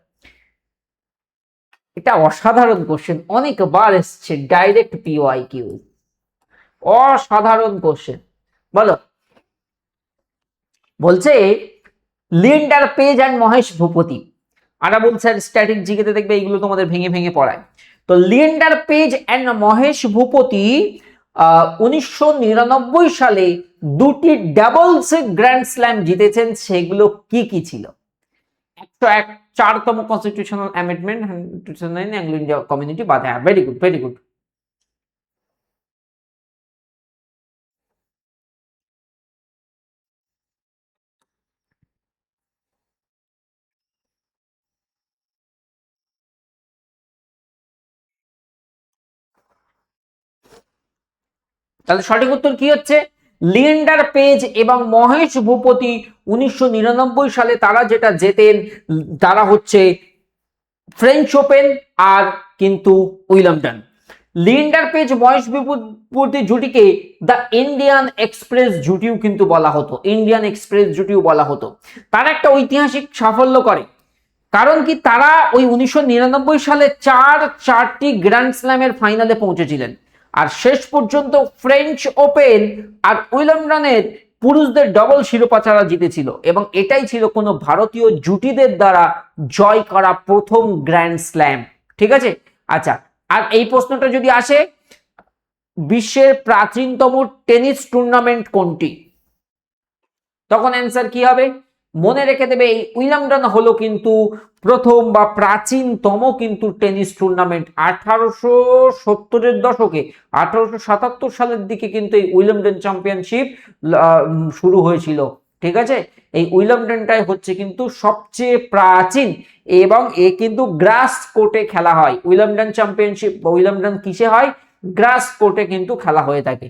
এটা অসাধারণ কোশ্চেন, অনেকবার এসছে ডাইরেক্ট PYQ, অসাধারণ কোশ্চেন। বলো, বলছে Leander Paes and Mahesh Bhupathi. Arabul sir static জিকেতে দেখবে এইগুলো তোমাদের ভেঙে ভেঙে পড়ায়। তো লিন্ডার পেজ অ্যান্ড মহেশ ভূপতি 1999 সালে দুটি ডাবলস গ্র্যান্ড স্ল্যাম জিতেছেন, সেগুলো কি কি ছিল? 104তম constitutional amendment, Anglo India community বাদ। হ্যাঁ, ভেরি গুড, ভেরি গুড। তাহলে সঠিক উত্তর কি হচ্ছে? লিয়েন্ডার পেজ এবং মহেশ ভূপতি 1999 সালে তারা যেটা জেতেন, তারা হচ্ছে ফ্রেঞ্চ ওপেন আর কিন্তু উইলম্বটন। লিয়েন্ডার পেজ মহেশ ভূপতি জুটিকে দ্য ইন্ডিয়ান এক্সপ্রেস জুটিও কিন্তু বলা হতো, ইন্ডিয়ান এক্সপ্রেস জুটিও বলা হতো। তারা একটা ঐতিহাসিক সাফল্য করে, কারণ কি তারা ওই 1999 সালে চারটি গ্র্যান্ড স্ল্যামের ফাইনালে পৌঁছেছিলেন, আর শেষ পর্যন্ত ফ্রেঞ্চ ওপেন আর উইলম্বটনের পুরুষদের ডবল শিরোপা তারা জিতেছিল, এবং এটাই ছিল কোনো ভারতীয় জুটিদের দ্বারা জয় করা প্রথম গ্র্যান্ড স্ল্যাম। ঠিক আছে, আচ্ছা। আর এই প্রশ্নটা যদি আসে, বিশ্বের প্রাচীনতম টেনিস টুর্নামেন্ট কোনটি, তখন অ্যান্সার কি হবে? মনে রেখে দেবে এই উইলম্বটন হলো কিন্তু প্রথম বা প্রাচীনতম কিন্তু টেনিস টুর্নামেন্ট। 1870-এর দশকে, 1877 সালের দিকে কিন্তু এই উইলম্বটন চ্যাম্পিয়নশিপ শুরু হয়েছিল। ঠিক আছে, এই উইলম্বটনটাই হচ্ছে কিন্তু সবচেয়ে প্রাচীন, এবং এ কিন্তু গ্রাস কোর্টে খেলা হয়। উইলম্বটন চ্যাম্পিয়নশিপ বা উইলম্বটন কিসে হয়? গ্রাস কোর্টে কিন্তু খেলা হয়ে থাকে।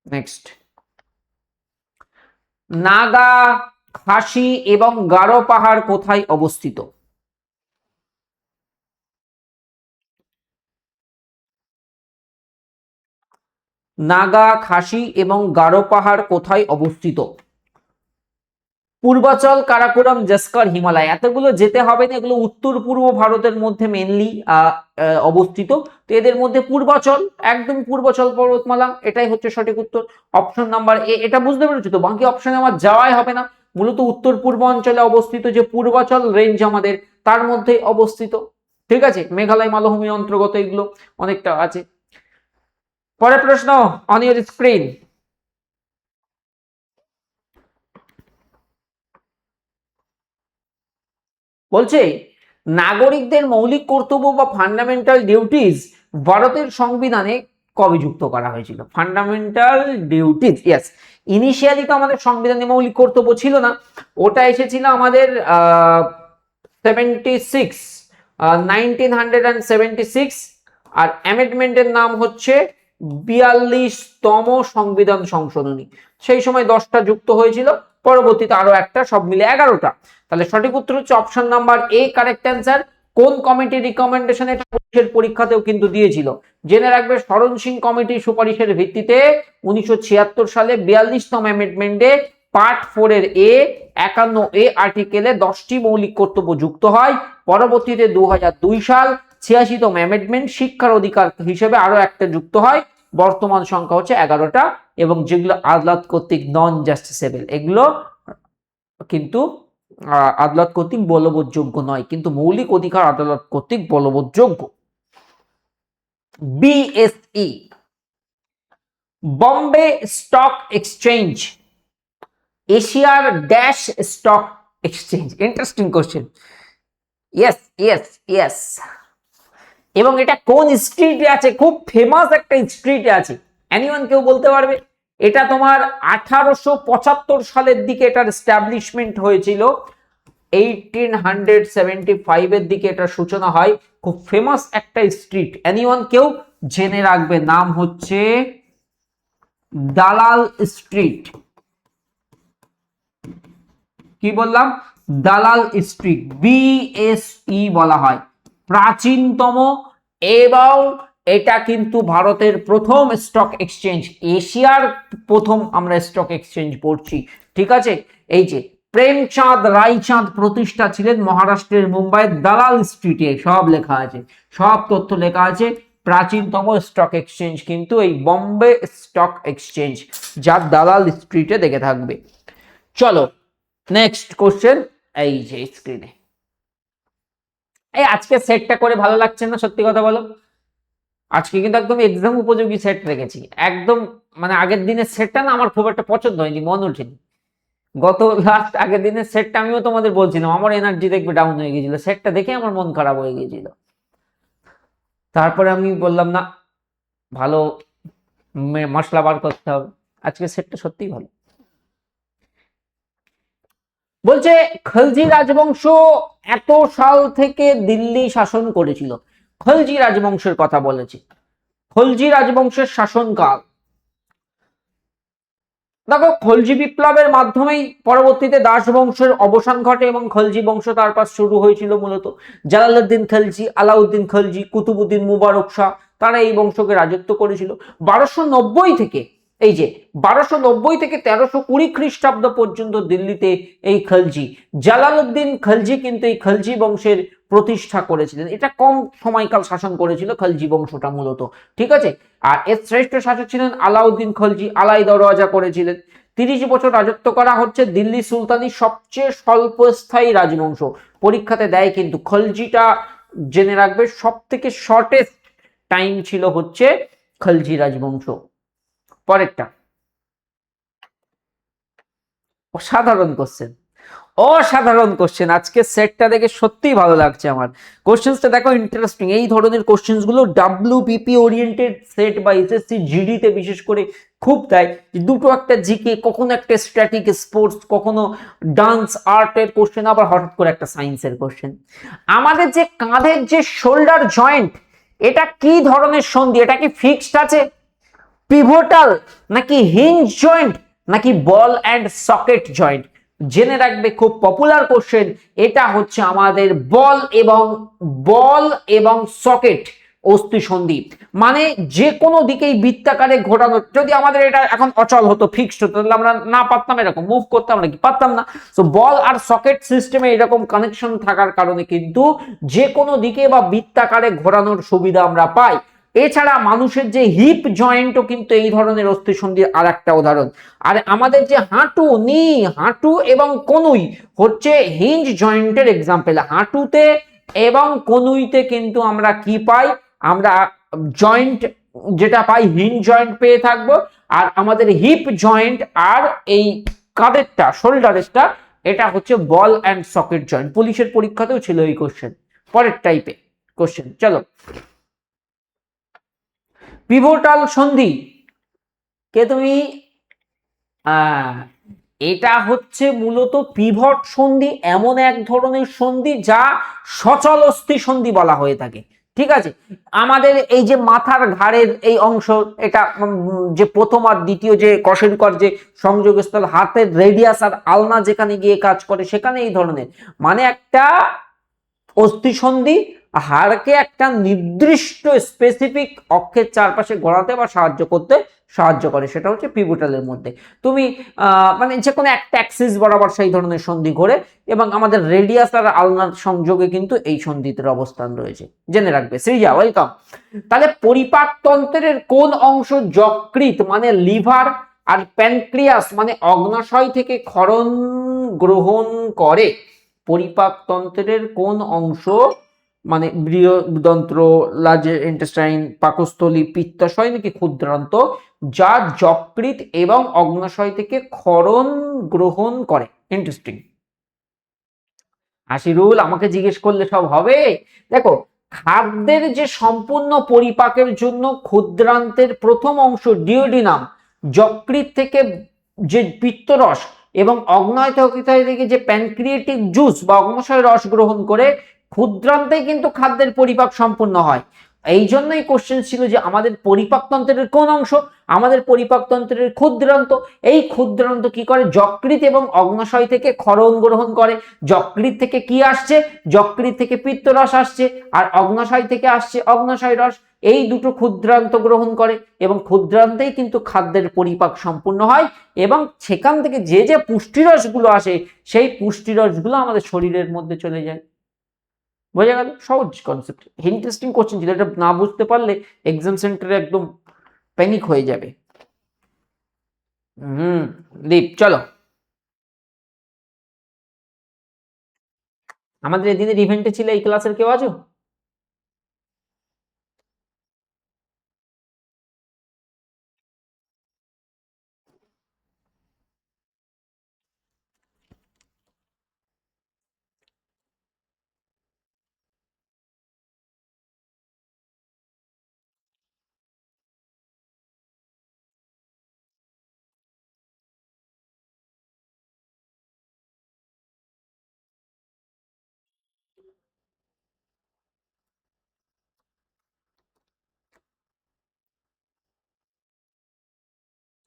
নেক্সট, নাগা, খাসি এবং গারো পাহাড় কোথায় অবস্থিত? নাগা, খাসি এবং গারো পাহাড় কোথায় অবস্থিত? পূর্বাচল, কারাকোরাম, জস্কর, হিমালয়। এতগুলো যেতে হবে না, এগুলো উত্তর পূর্ব ভারতের মধ্যে মেনলি অবস্থিত। তো এদের মধ্যে পূর্বাচল, একদম পূর্বাচল পর্বতমালা, এটাই হচ্ছে সঠিক উত্তর। Option number A. এটা বুঝতে পেরেছো তো? বাকি অপশনে আমার যাওয়াই হবে না। মূলত উত্তর পূর্ব অঞ্চলে অবস্থিত যে পূর্বাচল রেঞ্জ আমাদের, তার মধ্যে অবস্থিত। ঠিক আছে, মেঘালয় মালভূমির অন্তর্গত এগুলো অনেকটা আছে। পরের প্রশ্ন, অন ইউর স্ক্রিন। বলছে নাগরিকদের মৌলিক কর্তব্য বা ফান্ডামেন্টাল ডিউটিস ভারতের সংবিধানে কবে যুক্ত করা হয়েছিল? Fundamental duties, yes. ইনিশিয়ালি তো আমাদের সংবিধানে মৌলিক কর্তব্য ছিল না, ওটা এসেছিল আমাদের 1976, আর অ্যামেন্ডমেন্টের নাম হচ্ছে 42তম সংবিধান সংশোধনী। সেই সময় 10টা যুক্ত হয়েছিল, পরবর্তীতে আরো একটা, সব মিলে 11টা। তাহলে সঠিক উত্তর হচ্ছে option number A, correct answer. কোন কমিটি রিকমেন্ডেশন? এটা পরীক্ষাতেও কিন্তু দিয়েছিল, জেনে রাখবে। শরণ সিং কমিটির সুপারিশের ভিত্তিতে 1976 সালে 42তম অ্যামেন্ডমেন্টে পার্ট 4 এর 51A আর্টিকেলে 10টি মৌলিক কর্তব্য যুক্ত হয়। পরবর্তীতে 2002 সাল 86তম অ্যামেন্ডমেন্ট শিক্ষার অধিকার হিসেবে আরো একটা যুক্ত হয়। বর্তমান সংখ্যা হচ্ছে 11টা, এবং যেগুলো আদালত কর্তৃক নন জাস্টিসেবল, এগুলো কিন্তু আদালত কর্তৃক বলবৎযোগ্য নয়, কিন্তু মৌলিক অধিকার আদালত কর্তৃক বলবৎযোগ্য। BSE, বম্বে স্টক এক্সচেঞ্জ, এশিয়ার dash stock exchange. Interesting question. Yes, yes, yes. এবং এটা কোন স্ট্রিটে আছে? খুব ফেমাস একটা স্ট্রিটে আছে। এনিওয়ান, কেউ বলতে পারবে? এটা তোমার 1875 সালের দিকে এটার এস্টাবলিশমেন্ট হয়েছিল, 1875 এর দিকে এটার সূচনা হয়। খুব ফেমাস একটা স্ট্রিট। এনিওয়ান, কেউ? জেনে রাখবে, নাম হচ্ছে দালাল স্ট্রিট। কি বললাম? দালাল স্ট্রিট, BSE বলা হয়। প্রাচীনতম, এবং এটা কিন্তু ভারতের প্রথম স্টক এক্সচেঞ্জ, এশিয়ার প্রথম আমরা স্টক এক্সচেঞ্জ পড়ছি। ঠিক আছে, এই যে প্রেমচাঁদ রায়চাঁদ প্রতিষ্ঠা ছিলেন মহারাষ্ট্রের মুম্বাইয়ের দালাল স্ট্রিটে, সব লেখা আছে, সব তথ্য লেখা আছে। প্রাচীনতম স্টক এক্সচেঞ্জ কিন্তু এই বম্বে স্টক এক্সচেঞ্জ, যার দালাল স্ট্রিটে দেখে থাকবে। চলো নেক্সট কোশ্চেন, এই যে স্ক্রিনে। এই আজকে সেটটা করে ভালো লাগছে না, সত্যি কথা বলো? আজকে কিন্তু একদম এক্সাম উপযোগী সেট রেখেছি একদম, মানে আগের দিনের সেটটা না আমার খুব একটা পছন্দ হয়নি, মন ওঠেনি। গত লাস্ট আগের দিনের সেটটা আমিও তোমাদের বলছিলাম আমার এনার্জি দেখবে ডাউন হয়ে গেছিল, সেটটা দেখে আমার মন খারাপ হয়ে গেছিল। তারপরে আমি বললাম না, ভালো মশলা বার করতে হবে। আজকে সেটটা সত্যিই ভালো। বলছে খলজি রাজবংশ এত সাল থেকে দিল্লি শাসন করেছিল। খলজি রাজবংশের কথা বলেছি, খলজি রাজবংশের শাসনকাল। দেখো খলজি বিপ্লবের মাধ্যমেই পরবর্তীতে দাস বংশের অবসান ঘটে এবং খলজি বংশ তারপর শুরু হয়েছিল মূলত জালালউদ্দিন খলজি, আলাউদ্দিন খলজি, কুতুবউদ্দিন মুবারক শাহ, তারা এই বংশকে রাজত্ব করেছিল 1290 থেকে। এই যে 1290 থেকে 1320 খ্রিস্টাব্দ পর্যন্ত দিল্লিতে এই খলজি, জালালউদ্দিন খলজি কিন্তু এই খলজি বংশের প্রতিষ্ঠা করেছিলেন। এটা কম সময়কাল শাসন করেছিল খলজি বংশটা মূলত, ঠিক আছে। আর এর শ্রেষ্ঠ শাসক ছিলেন আলাউদ্দিন খলজি, আলাই দরওয়াজা করেছিলেন। 30 বছর রাজত্ব করা হচ্ছে দিল্লি সুলতানি সবচেয়ে স্বল্পস্থায়ী রাজবংশ। পরীক্ষাতে দেয় কিন্তু, খলজিটা জেনে রাখবে, সব থেকে শর্টেস্ট টাইম ছিল হচ্ছে খলজি রাজবংশ। পরেরটা অসাধারণ কোশ্চেন, অসাধারণ কোশ্চেন। আজকে সেটটা দেখে সত্যিই ভালো লাগছে আমার। কোশ্চেন্সটা দেখো ইন্টারেস্টিং। এই ধরনের কোশ্চেন্স গুলো ডাব্লিউবিপি ওরিয়েন্টেড সেট বা এসএসসি জিডি তে বিশেষ করে খুব দেয়। দুটো একটা জিকে, কখনো একটা স্ট্যাটিক স্পোর্টস, কখনো ডান্স আর্টের কোশ্চেন, আবার হঠাৎ করে একটা সায়েন্সের কোশ্চেন। আমাদের যে কাঁধের যে শোল্ডার জয়েন্ট, এটা কি ধরনের সন্ধি? এটা কি ফিক্সড আছে, পিভোটাল, নাকি হিঞ্জ জয়েন্ট, নাকি বল অ্যান্ড সকেট জয়েন্ট? জেনে রাখবে, খুব পপুলার কোশ্চেন। এটা হচ্ছে আমাদের বল এবং সকেট অস্থি সন্ধি। মানে যে কোনো দিকেই বৃত্তাকারে ঘোরানো। যদি আমাদের এটা এখন অচল হতো, ফিক্সড হতো, তাহলে আমরা না পারতাম এরকম মুভ করতে, আমরা কি পারতাম না? তো বল আর সকেট সিস্টেমে এরকম কানেকশন থাকার কারণে কিন্তু যে কোনো দিকে বা বৃত্তাকারে ঘোরানোর সুবিধা আমরা পাই। এছাড়া মানুষের যে হিপ জয়েন্টও কিন্তু এই ধরনের অস্থিসন্ধির আর একটা উদাহরণ। আর আমাদের যে হাঁটু এবং কনুই হচ্ছে হিঞ্জ জয়েন্টের এক্সাম্পল। হাঁটুতে এবং কনুইতে কিন্তু আমরা কি পাই? আমরা জয়েন্ট যেটা পাই হিঞ্জ জয়েন্ট পেয়ে থাকবো। আর আমাদের হিপ জয়েন্ট আর এই কাঁধেরটা, শোল্ডারেরটা, এটা হচ্ছে বল অ্যান্ড সকেট জয়েন্ট। পুলিশের পরীক্ষাতেও ছিল এই কোশ্চেন। পরের টাইপে কোশ্চেন, চলো। পিভোটাল সন্ধি কে তুমি? এটা হচ্ছে মূলত পিভট সন্ধি, এমন এক ধরনের সন্ধি যা সচল অস্থি সন্ধি বলা হয়ে থাকে, ঠিক আছে। আমাদের এই যে মাথার ঘাড়ের এই অংশ, এটা যে প্রথম আর দ্বিতীয় যে কশেরুকর যে সংযোগস্থল, হাতের রেডিয়াস আর আলনা যেখানে গিয়ে কাজ করে, সেখানে এই ধরনের, মানে একটা অস্থিসন্ধি হাড়কে একটা নির্দিষ্ট স্পেসিফিক অক্ষের চারপাশে ঘোরাতে বা সাহায্য করে, সেটা হচ্ছে পিভোটালের মধ্যে। তুমি মানে যে কোনো একটা অ্যাক্সিস বরাবর সেই ধরনের সন্ধি ঘোরে, এবং আমাদের রেডিয়াস আর আলনার সংযোগে কিন্তু এই সন্ধিতের অবস্থান রয়েছে। জেনে রাখবে। সৃজা, ওয়েলকাম। তাহলে পরিপাকতন্ত্রের কোন অংশ যকৃৎ মানে লিভার আর প্যানক্রিয়াস মানে অগ্নাশয় থেকে ক্ষরণ গ্রহণ করে? পরিপাকতন্ত্রের কোন অংশ, মানে বৃহদন্ত্র, লার্জ ইন্টেস্টাইন, পাকস্থলী, পিত্তাশয় নাকি ক্ষুদ্রান্ত, যা যকৃৎ এবং অগ্নাশয় থেকে ক্ষরণ গ্রহণ করে? ইন্টারেস্টিং। আশিরুল, আমাকে জিজ্ঞেস করলে সব হবে? দেখো, খাদ্যের যে সম্পূর্ণ পরিপাকের জন্য ক্ষুদ্রান্তের প্রথম অংশ ডিওডিনাম যকৃৎ থেকে যে পিত্তরস এবং অগ্নাশয় থেকে যে প্যানক্রিয়েটিক জুস বা অগ্নাশয় রস গ্রহণ করে, ক্ষুদ্রান্তেই কিন্তু খাদ্যের পরিপাক সম্পূর্ণ হয়। এই জন্যই কোশ্চেন ছিল যে আমাদের পরিপাকতন্ত্রের কোন অংশ? আমাদের পরিপাকতন্ত্রের ক্ষুদ্রান্ত। এই ক্ষুদ্রান্ত কি করে? যকৃৎ এবং অগ্নাশয় থেকে ক্ষরণ গ্রহণ করে। যকৃৎ থেকে কি আসছে? যকৃৎ থেকে পিত্তরস আসছে, আর অগ্নাশয় থেকে আসছে অগ্নাশয় রস। এই দুটো ক্ষুদ্রান্ত গ্রহণ করে এবং ক্ষুদ্রান্তেই কিন্তু খাদ্যের পরিপাক সম্পূর্ণ হয় এবং সেখান থেকে যে যে পুষ্টিরসগুলো আসে সেই পুষ্টিরসগুলো আমাদের শরীরের মধ্যে চলে যায়। বোঝা গেল? সহজ কনসেপ্ট, ইন্টারেস্টিং কোশ্চেন ছিল, এটা না বুঝতে পারলে এক্সাম সেন্টারে একদম প্যানিক হয়ে যাবে। দীপ চলো, আমাদের এদিনের ইভেন্টে ছিল এই ক্লাসের কেউ আছো?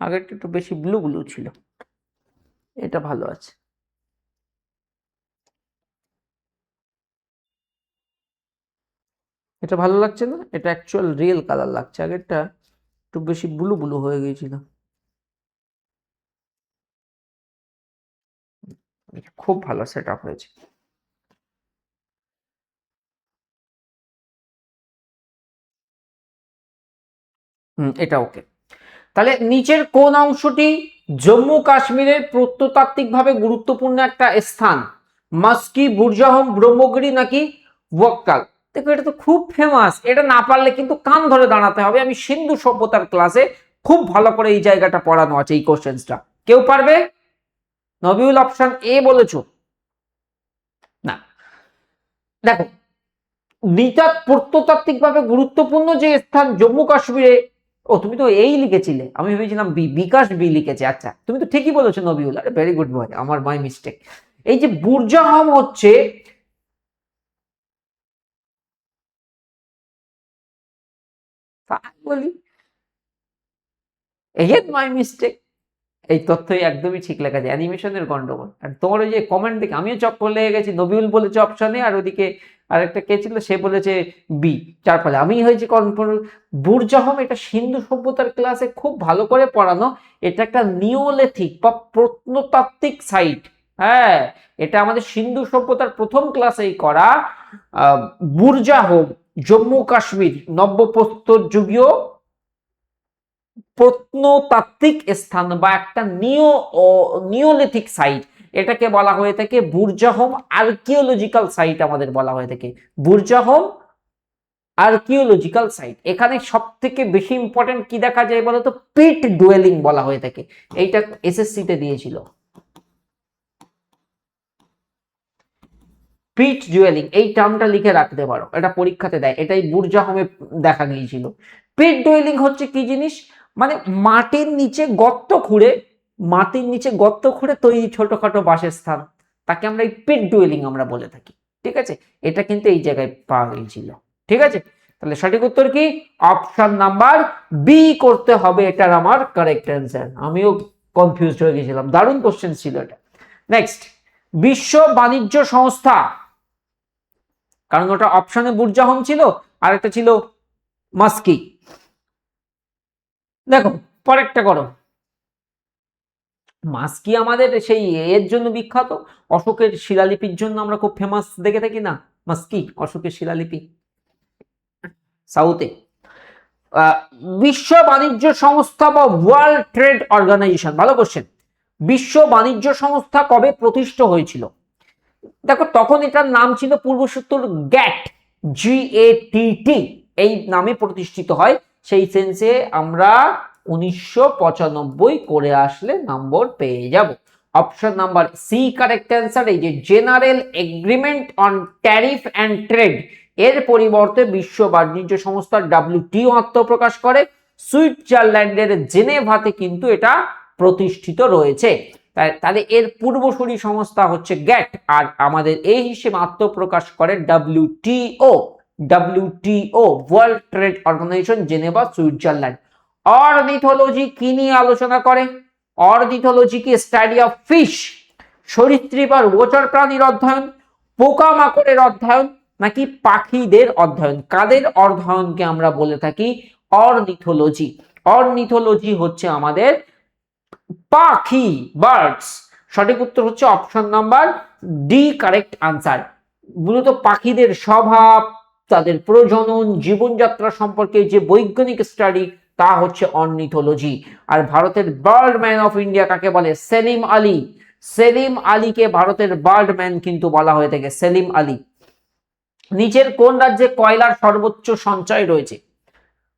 আগেরটা একটু বেশি ব্লু ব্লু ছিল, এটা ভালো আছে। এটা ভালো লাগছে না, এটা অ্যাকচুয়াল রিয়েল কালার লাগছে, আগেরটা একটু বেশি ব্লু ব্লু হয়ে গিয়েছিল। খুব ভালো সেট আপ হয়েছে। এটা ওকে। তাহলে নিচের কোন অংশটি জম্মু কাশ্মীরের প্রত্নতাত্ত্বিকভাবে গুরুত্বপূর্ণ একটা স্থান? মাস্কি, বুরজাহম, ব্রহ্মগিরি নাকি ওয়াক্কাল? দেখো এটা তো খুব ফেমাস, এটা না পারলে কিন্তু কান ধরে দাঁড়াতে হবে। আমি সিন্ধু সভ্যতার ক্লাসে খুব ভালো করে এই জায়গাটা পড়ানো আছে, এই কোশ্চেন্সটা। কেউ পারবে? নবিউল অপশন এ বলেছো না। দেখো, প্রত্নতাত্ত্বিকভাবে গুরুত্বপূর্ণ যে স্থান জম্মু কাশ্মীরে, ও তুমি তো এই লিখেছিলে, আমি ভেবেছিলাম বি, বিকাশ বি লিখেছে। আচ্ছা, তুমি তো ঠিকই বলেছো নবিউল, আরে ভেরি গুড বয়, আমার মাই মিস্টেক। এই যে বুরজাহম হচ্ছে, বলি এগেন মাই মিস্টেক। এই তথ্যই একদমই ঠিক লেখা যায়, অ্যানিমেশনের গন্ডগোল। আর তোমার ওই যে কমেন্ট দেখে আমিও চক্কর লেগে গেছি, নবিউল বলেছে অপশনে আর ওদিকে আরেকটা কে ছিল সে বলেছে বি, যার ফলে আমি হয়েছি কনফার্ম। বুরজাহম এটা সিন্ধু সভ্যতার ক্লাসে খুব ভালো করে পড়ানো, এটা একটা নিওলিথিক বা প্রত্নতাত্ত্বিক সাইট। হ্যাঁ, এটা আমাদের সিন্ধু সভ্যতার প্রথম ক্লাসেই করা। বুরজাহম জম্মু কাশ্মীর নব্যপ্রস্তর যুগীয় প্রত্নতাত্ত্বিক স্থান বা একটা নিওলিথিক সাইট, এটাকে বলা হয়ে থাকে বুরজাহম আর্কিওলজিক্যাল সাইট, আমাদের বলা হয়ে থাকে বুরজাহম আর্কিওলজিক্যাল সাইট। এখানে সব থেকে বেশি ইম্পর্টেন্ট কি দেখা যায় বলতো? পিট ডুয়েলিং বলা হয়ে থাকে। এইটা এসএসসি তে দিয়েছিল, পিট ডুয়েলিং, এই টার্মটা লিখে রাখতে পারো, এটা পরীক্ষাতে দেয়, এটাই বুরজাহমে দেখা গিয়েছিল। পিট ডুয়েলিং হচ্ছে কি জিনিস? মানে মাটির নিচে গর্ত খুঁড়ে তৈরি ছোটখাটো বাসস্থান, তাকে আমরা এই পিট ডুয়েলিং আমরা বলে থাকি। ঠিক আছে, এটা কিন্তু এই জায়গায় পাওয়া গিয়েছিল। ঠিক আছে, তাহলে সঠিক উত্তর কি? অপশন নাম্বার বি করতে হবে, এটার আমার কারেক্ট অ্যান্সার। আমিও কনফিউজড হয়ে গেছিলাম, দারুণ কোশ্চেন ছিল এটা। নেক্সট, বিশ্ব বাণিজ্য সংস্থা, কারণ ওটা অপশনে বুরজাহম ছিল আর একটা ছিল মাস্কি। দেখো পরেরটা করো। মাস্কি আমাদের সেই এর জন্য বিখ্যাত, অশোকের শিলালিপির জন্য আমরা খুব ফেমাস দেখে থাকি না, মাস্কি অশোকের শিলালিপি সাউথে। বিশ্ব বাণিজ্য সংস্থা বা ওয়ার্ল্ড ট্রেড অর্গানাইজেশন, ভালো কোশ্চেন। বিশ্ব বাণিজ্য সংস্থা কবে প্রতিষ্ঠিত হয়েছিল? দেখো তখন এটার নাম ছিল পূর্বসূত্তর গ্যাট, GATT, এই নামে প্রতিষ্ঠিত হয়। সেই সেন্সে আমরা 1995 করে আসলে নম্বর পেয়ে যাব। Option number C correct answer. এই যে general agreement on tariff and trade, এর পরিবর্তে বিশ্ব বাণিজ্য সংস্থা WTO আত্মপ্রকাশ করে। সুইজারল্যান্ডের জেনেভাতে কিন্তু এটা প্রতিষ্ঠিত রয়েছে। তাহলে এর পূর্বসূরি সংস্থা হচ্ছে গ্যাট, আর আমাদের এই হিসেবে আত্মপ্রকাশ করে WTO world trade organization, Geneva, Switzerland. Ornithology কি নিয়ে আলোচনা করে? অর্নিথোলজি কি স্টাডি অফ ফিশ, সরীসৃপ আর উভচর প্রাণীর অধ্যয়ন, পোকামাকড়ের অধ্যয়ন, নাকি পাখিদের অধ্যয়ন? কাদের অধ্যয়নকে আমরা বলে থাকি অর্নিথোলজি। অর্নিথোলজি হচ্ছে আমাদের পাখি, বার্ডস। সঠিক উত্তর হচ্ছে option number D, correct answer. মূলত পাখিদের স্বভাব, তাদের প্রজনন, জীবনযাত্রা সম্পর্কে যে বৈজ্ঞানিক স্টাডি, তা হচ্ছে অর্নিথোলজি। আর ভারতের বার্ডম্যান অফ ইন্ডিয়া কাকে বলে? সেলিম আলী। সেলিম আলীকে ভারতের বার্ডম্যান কিন্তু বলা হয়ে থাকে, সেলিম আলী। নিচের কোন রাজ্যে কয়লার সর্বোচ্চ সঞ্চয় রয়েছে?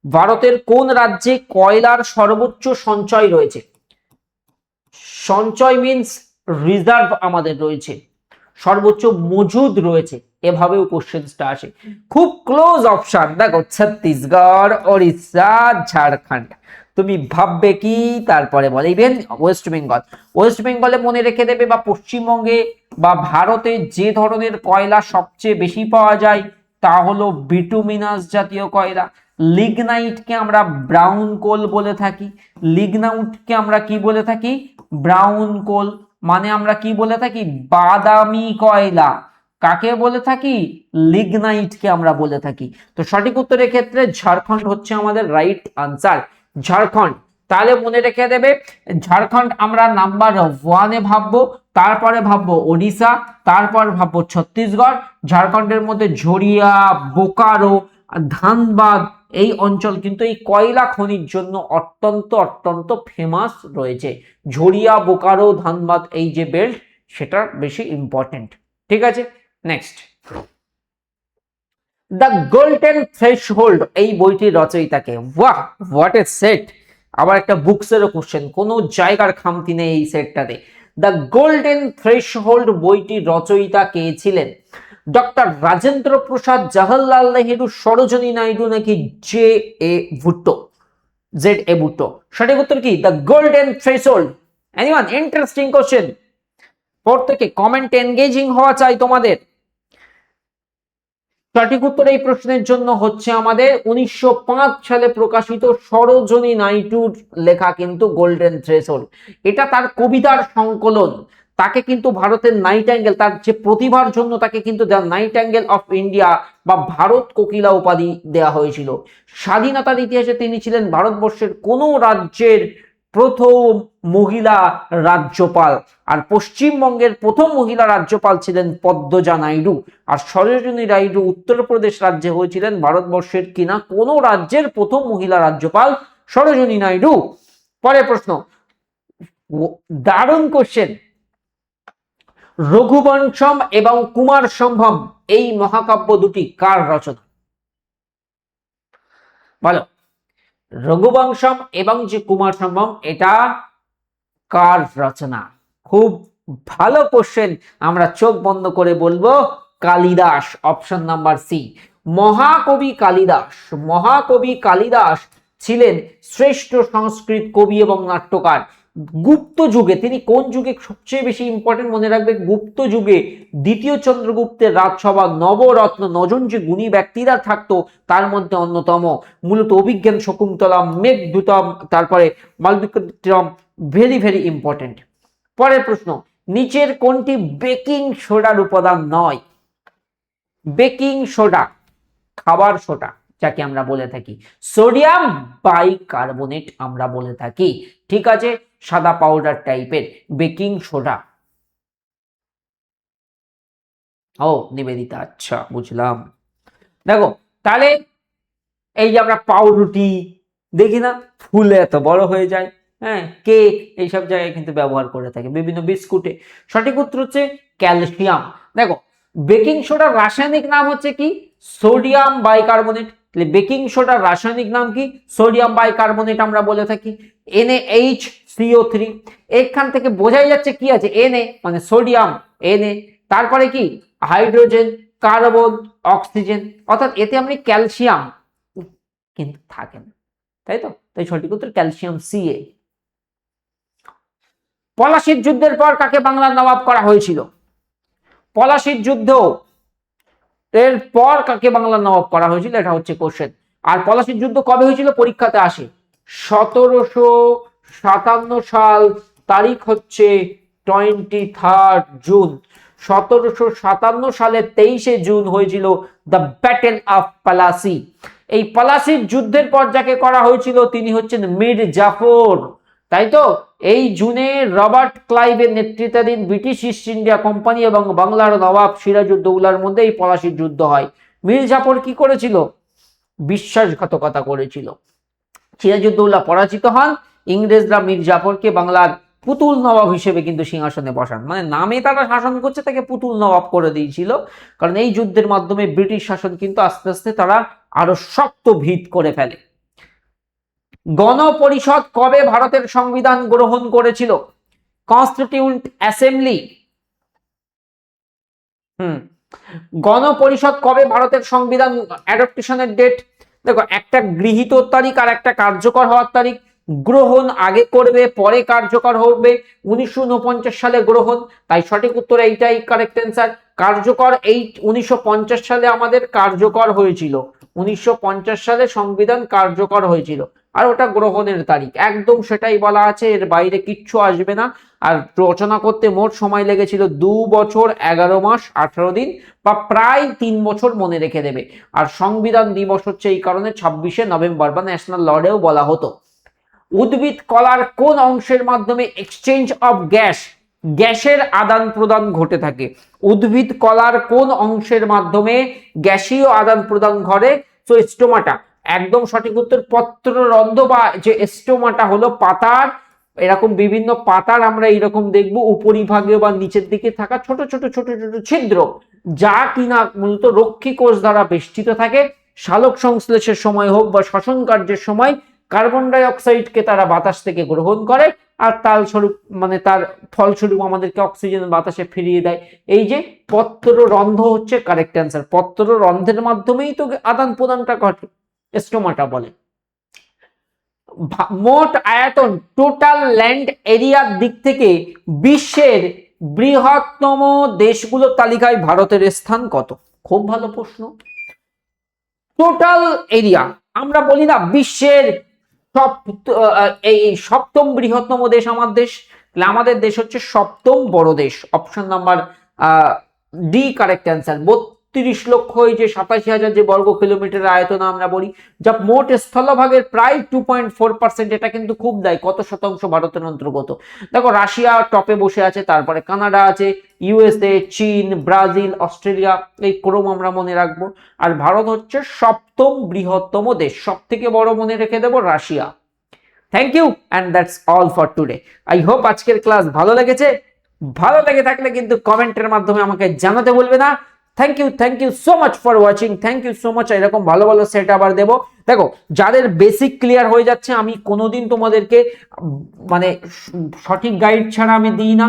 ভারতের কোন রাজ্যে কয়লার সর্বোচ্চ সঞ্চয় রয়েছে? সঞ্চয় মিন্স রিজার্ভ আমাদের রয়েছে, সর্বোচ্চ মজুদ রয়েছে, এভাবেও কোশ্চেনটা আসে। খুব ক্লোজ অপশন দেখো, ছত্তিশগড়, ওড়িশা, ঝাড়খণ্ড। তুমি ভাববে কি, তারপরে বলে ইভেন ওয়েস্ট বেঙ্গল। ওয়েস্ট বেঙ্গলে মনে রেখে দেবে, বা পশ্চিমবঙ্গে বা ভারতে যে ধরনের কয়লা সবচেয়ে বেশি পাওয়া যায় তা হলো বিটুমিনাস জাতীয় কয়লা। লিগনাইটকে আমরা ব্রাউন কোল বলে থাকি। লিগনাইটকে আমরা কি বলে থাকি? ব্রাউন কোল। মানে আমরা কি বলে থাকি? বাদামি কয়লা। কাকে বলে থাকি? লিগনাইটকে আমরা বলে থাকি। তো সঠিক উত্তরের ক্ষেত্রে ঝাড়খণ্ড হচ্ছে আমাদের রাইট আনসার, ঝাড়খণ্ড। তাহলে মনে রেখে দেবে, ঝাড়খণ্ড আমরা নাম্বার 1-এ ভাববো, তারপরে ভাববো ওড়িশা, তারপর ভাববো ছত্তিশগড়। ঝাড়খণ্ডের মধ্যে ঝরিয়া, বোকারো, ধানবাদ এই অঞ্চল কিন্তু এই কয়লা খনির জন্য অত্যন্ত অত্যন্ত ফেমাস রয়েছে। ঝরিয়া, বোকারো, ধানবাদ এই যে বেল্ট, সেটা বেশি ইম্পর্টেন্ট। ঠিক আছে, নেক্সট। দ্য গোল্ডেন থ্রেশহোল্ড এই বইটির রচয়িতাকে? বাহ, হোয়াট এ সেট! আবার একটা বুকসেরও কোশ্চেন, কোনো জায়গার খামতি নেই এই সেটটাতে। দ্য গোল্ডেন থ্রেশহোল্ড বইটির রচয়িতা কে ছিলেন? ডক্টর রাজেন্দ্র প্রসাদ, জওহরলাল নেহেরু, সরোজিনী নাইডু, নাকি জে এ ভুট্টো? জেড এ ভুট্টো। সঠিক উত্তর কি? The golden threshold. Anyone? Interesting question. প্রত্যেকে কমেন্ট এনগেজিং হওয়া চাই তোমাদের। সঠিক উত্তর এই প্রশ্নের জন্য হচ্ছে আমাদের 1905 সালে প্রকাশিত সরোজিনী নাইডুর লেখা কিন্তু গোল্ডেন থ্রেশহোল্ড। এটা তার কবিতার সংকলন। তাকে কিন্তু ভারতের নাইটাঙ্গেল, তার যে প্রতিভার জন্য তাকে কিন্তু দ্য নাইটাঙ্গেল অফ ইন্ডিয়া বা ভারত কোকিলা উপাধি দেওয়া হয়েছিল। স্বাধীনতার ইতিহাসে তিনি ছিলেন ভারতবর্ষের কোন রাজ্যের প্রথম মহিলা রাজ্যপাল। আর পশ্চিমবঙ্গের প্রথম মহিলা রাজ্যপাল ছিলেন পদ্মজা নাইডু। আর সরোজিনী নাইডু উত্তরপ্রদেশ রাজ্যে হয়েছিলেন ভারতবর্ষের কিনা কোন রাজ্যের প্রথম মহিলা রাজ্যপাল? সরোজিনী নাইডু। পরের প্রশ্ন, দারুণ কোশ্চেন। রঘুবংশম এবং কুমার সম্ভব এই মহাকাব্য দুটি কার রচনা? বলো, রঘুবংশম এবং যে কুমার সম্ভব, এটা কার রচনা? খুব ভালো কোশ্চেন। আমরা চোখ বন্ধ করে বলবো কালিদাস, অপশন নাম্বার সি। মহাকবি কালিদাস। মহাকবি কালিদাস ছিলেন শ্রেষ্ঠ সংস্কৃত কবি এবং নাট্যকার। গুপ্ত যুগে, তিনি কোন যুগে সবচেয়ে বেশি ইম্পর্টেন্ট মনে রাখবে? গুপ্ত যুগে দ্বিতীয় চন্দ্রগুপ্তের রাজসভা নবরত্ন, নজন যে গুণী ব্যক্তিরা থাকতো তার মধ্যে অন্যতম। মূলত অভিজ্ঞান শকুন্তলা, মেঘদূতম, তারপরে মালবিকম, ভেরি ভেরি ইম্পর্টেন্ট। পরের প্রশ্ন, নিচের কোনটি বেকিং সোডার উপাদান নয়? বেকিং সোডা, খাবার সোডা যাকে আমরা বলে থাকি, সোডিয়াম বাইকার্বনেট আমরা বলে থাকি। ঠিক আছে, সাদা পাউডার টাইপের বেকিং সোডা। ও নিবেদিতা, আচ্ছা বুঝলাম। দেখো তাহলে এই যে আমরা পাউরুটি দেখি না, ফুলে এত বড় হয়ে যায়, হ্যাঁ, কেক এইসব জায়গায় কিন্তু ব্যবহার করে থাকে, বিভিন্ন বিস্কুটে। সঠিক উত্তর হচ্ছে ক্যালসিয়াম। দেখো, বেকিং সোডার রাসায়নিক নাম হচ্ছে কি? Sodium bicarbonate. বেকিং সোডার রাসায়নিক নাম কি? সোডিয়াম বাইকার্বনেট আমরা বলে থাকি। NaHCO3। এখান থেকে বোঝাই যাচ্ছে কি আছে, Na মানে সোডিয়াম, Na, তারপরে কি হাইড্রোজেন, কার্বন, অক্সিজেন, অর্থাৎ এতে আমরা ক্যালসিয়াম কিন্তু থাকে না, তাই তো? তাই সঠিক উত্তর ক্যালসিয়াম Ca। পলাশির যুদ্ধের পর কাকে বাংলার নবাব করা হয়েছিল? পলাশির যুদ্ধ এর পর কাকে বাংলার নবাব করা হয়েছিল, এটা হচ্ছে কোশ্চেন। আর পলাশির যুদ্ধ কবে হয়েছিল? পরীক্ষাতে আসে 1757 সাল, তারিখ হচ্ছে 23 জুন। 1757 সালের 23শে জুন হয়েছিল দ্য ব্যাটেল অফ পালাসি। এই পালাসির যুদ্ধের পর যাকে করা হয়েছিল তিনি হচ্ছেন মীর জাফর, তাই তো। এই জুনে রবার্ট ক্লাইভের নেতৃত্বাধীন ব্রিটিশ ইস্ট ইন্ডিয়া কোম্পানি এবং বাংলার নবাব সিরাজউদ্দৌলার মধ্যে এই পলাশির যুদ্ধ হয়। মীর জাফর কি করেছিল? বিশ্বাসঘাতকতা করেছিল। সিরাজউদ্দৌলা পরাজিত হন, ইংরেজরা মীর জাফরকে বাংলার পুতুল নবাব হিসেবে কিন্তু সিংহাসনে বসান, মানে নামে তারা শাসন করছে, তাকে পুতুল নবাব করে দিয়েছিল। কারণ এই যুদ্ধের মাধ্যমে ব্রিটিশ শাসন কিন্তু আস্তে আস্তে তারা আরো শক্ত ভিত করে ফেলে। গণপরিষদ কবে ভারতের সংবিধান গ্রহণ করেছিল? Constituent assembly. গণপরিষদ কবে ভারতের সংবিধান অ্যাডপ্টেশনের ডেট? দেখো, একটা গৃহীত তারিখ আর একটা কার্যকর হওয়ার তারিখ। গ্রহণ আগে করবে, পরে কার্যকর হবে। 1949 সালে গ্রহণ, তাই সঠিক উত্তর এইটাই কারেক্ট অ্যান্সার। কার্যকর এই 1950 সালে আমাদের কার্যকর হয়েছিল, 1950 সালে সংবিধান কার্যকর হয়েছিল, আর ওটা গ্রহণের তারিখ একদম সেটাই বলা আছে, এর বাইরে কিচ্ছু আসবে না। আর রচনা করতে মোট সময় লেগেছিল 2 বছর 11 মাস 18 দিন, বা প্রায় 3 বছর, মনে রেখে দেবে। আর সংবিধান দিবস হচ্ছে এই কারণে 26শে নভেম্বর, বা ন্যাশনাল ল ডেও বলা হতো। উদ্ভিদ কলার কোন অংশের মাধ্যমে এক্সচেঞ্জ অফ গ্যাসের আদান প্রদান ঘটে থাকে? উদ্ভিদ কলার কোন অংশের মাধ্যমে গ্যাসীয় আদান প্রদান ঘটে? তো স্টোমাটা, একদম সঠিক উত্তর। পত্ররন্ধ্র বা যে স্টোমাটা হলো পাতার, এরকম বিভিন্ন পাতার আমরা এইরকম দেখবো উপরিভাগে বা নিচের দিকে থাকা ছোট ছোট ছোট ছোট ছিদ্র, যা কিনা মূলত রক্ষী কোষ দ্বারা বেষ্টিত থাকে। সালোক সংশ্লেষের সময় হোক বা শ্বসন কার্যের সময় কার্বন ডাই অক্সাইডকে তারা বাতাস থেকে গ্রহণ করে, আর তার স্বরূপ মানে তার ফলস্বরূপ আমাদেরকে অক্সিজেন বাতাসে ফিরিয়ে দেয়। এই যে পত্ররন্ধ্র হচ্ছে কারেক্ট অ্যান্সার। পত্ররন্ধ্রের মাধ্যমেই তো আদান প্রদানটা ঘটে, স্টোমাটা বলে। মোট আয়তন, টোটাল ল্যান্ড এরিয়ার দিক থেকে বিশ্বের বৃহত্তম দেশগুলোর তালিকায় ভারতের স্থান কত? খুব ভালো প্রশ্ন। টোটাল এরিয়া, আমরা বলি না বিশ্বের এই সপ্তম বৃহত্তম দেশ আমার দেশ, তাহলে আমাদের দেশ হচ্ছে সপ্তম বড় দেশ। Option number D correct answer. 32 লক্ষ, এই যে 87,000 যে বর্গ কিলোমিটার আয়তন আমরা বলি, যা মোট স্থলভাগের প্রায় 2.4%। এটা কিন্তু খুব দেয়, কত শতাংশ ভারতের অন্তর্গত। দেখো, রাশিয়া টপে বসে আছে, তারপরে কানাডা আছে, ইউএসএ, চীন, ব্রাজিল, অস্ট্রেলিয়া, এই ক্রম আমরা মনে রাখবো। আর ভারত হচ্ছে সপ্তম বৃহত্তম দেশ, সব থেকে বড় মনে রেখে দেবো Russia. Thank you, and that's all for today. I hope আজকের ক্লাস ভালো লেগেছে। ভালো লেগে থাকলে কিন্তু কমেন্টের মাধ্যমে আমাকে জানাতে বলবে না। Thank you so much for watching. Thank you so much. এরকম ভালো ভালো সেট আবার দেবো। দেখো, যাদের বেসিক ক্লিয়ার হয়ে যাচ্ছে, আমি কোনোদিন তোমাদেরকে মানে সঠিক গাইড ছাড়া আমি দিই না।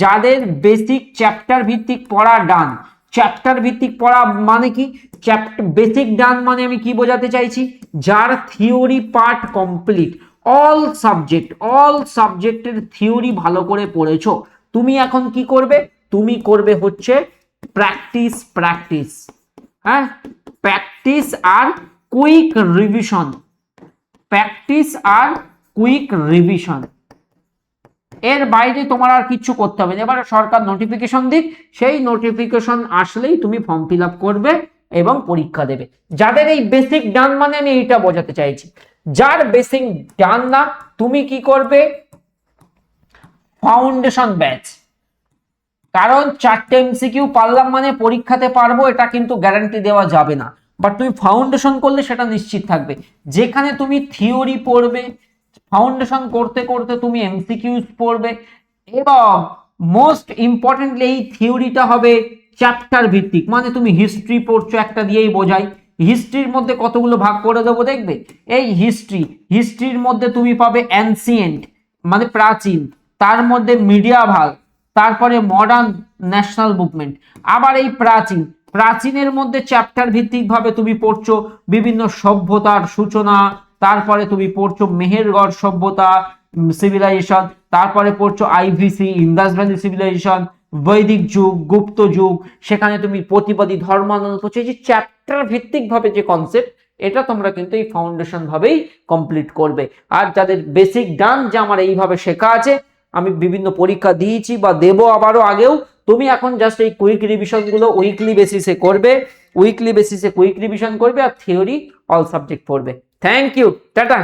যাদের বেসিক চ্যাপ্টার ভিত্তিক পড়া ডান, চ্যাপ্টার ভিত্তিক পড়া মানে কি, বেসিক ডান মানে আমি কি বোঝাতে চাইছি, যার থিওরি পার্ট কমপ্লিট, অল সাবজেক্টের থিওরি ভালো করে পড়েছো, তুমি এখন কি করবে? তুমি করবে হচ্ছে প্র্যাকটিস, হ্যাঁ, প্র্যাকটিস আর কুইক রিভিশন। এর বাইরে তোমার আর কিছু করতে হবে না। এবারে সরকার নোটিফিকেশন দিক, সেই নোটিফিকেশন আসলেই তুমি ফর্ম ফিল আপ করবে এবং পরীক্ষা দেবে। যাদের এই বেসিক ডান মানে আমি এইটা বোঝাতে চাইছি, যার বেসিক ডান না, তুমি কি করবে? Foundation batch. কারণ 4টে এমসিকিউ পারলাম মানে পরীক্ষাতে পারবো, এটা কিন্তু গ্যারান্টি দেওয়া যাবে না। বাট তুমি ফাউন্ডেশন করলে সেটা নিশ্চিত থাকবে, যেখানে তুমি থিওরি পড়বে, ফাউন্ডেশন করতে করতে তুমি এমসিকিউস পড়বে, এবং মোস্ট ইম্পর্টেন্টলি এই থিওরিটা হবে চ্যাপ্টার ভিত্তিক। মানে তুমি হিস্ট্রি পড়ছো, একটা দিয়েই বোঝাই, হিস্ট্রির মধ্যে কতগুলো ভাগ করে দেবো দেখবে। এই হিস্ট্রির মধ্যে তুমি পাবে অ্যানসিয়েন্ট মানে প্রাচীন, তার মধ্যে মিডিয়াভাল, তারপরে মডার্ন, ন্যাশনাল মুভমেন্ট। আবার এই প্রাচীনের মধ্যে চ্যাপ্টার ভিত্তিক ভাবে তুমি পড়ছো বিভিন্ন সভ্যতার সূচনা, তারপরে তুমি পড়ছো মেহেরগড় সভ্যতা সিভিলাইজেশন, তারপরে পড়ছো আইভিসি ইন্দাস ভ্যালি সিভিলাইজেশন, বৈদিক যুগ, গুপ্ত যুগ, সেখানে তুমি প্রতিবাদী ধর্মান্দোলন পড়ছো। এই যে চ্যাপ্টার ভিত্তিক ভাবে যে কনসেপ্ট, এটা তোমরা কিন্তু এই ফাউন্ডেশন ভাবেই কমপ্লিট করবে। আর যাদের বেসিক ডান, যে আমার এইভাবে শেখা আছে, আমি বিভিন্ন পরীক্ষা দিয়েছি বা দেবো আবারও আগেও, তুমি এখন জাস্ট এই কুইক রিভিশনগুলো উইকলি বেসিসে করবে, উইকলি বেসিসে কুইক রিভিশন করবে আর থিওরি অল সাবজেক্ট পড়বে। Thank you, tata.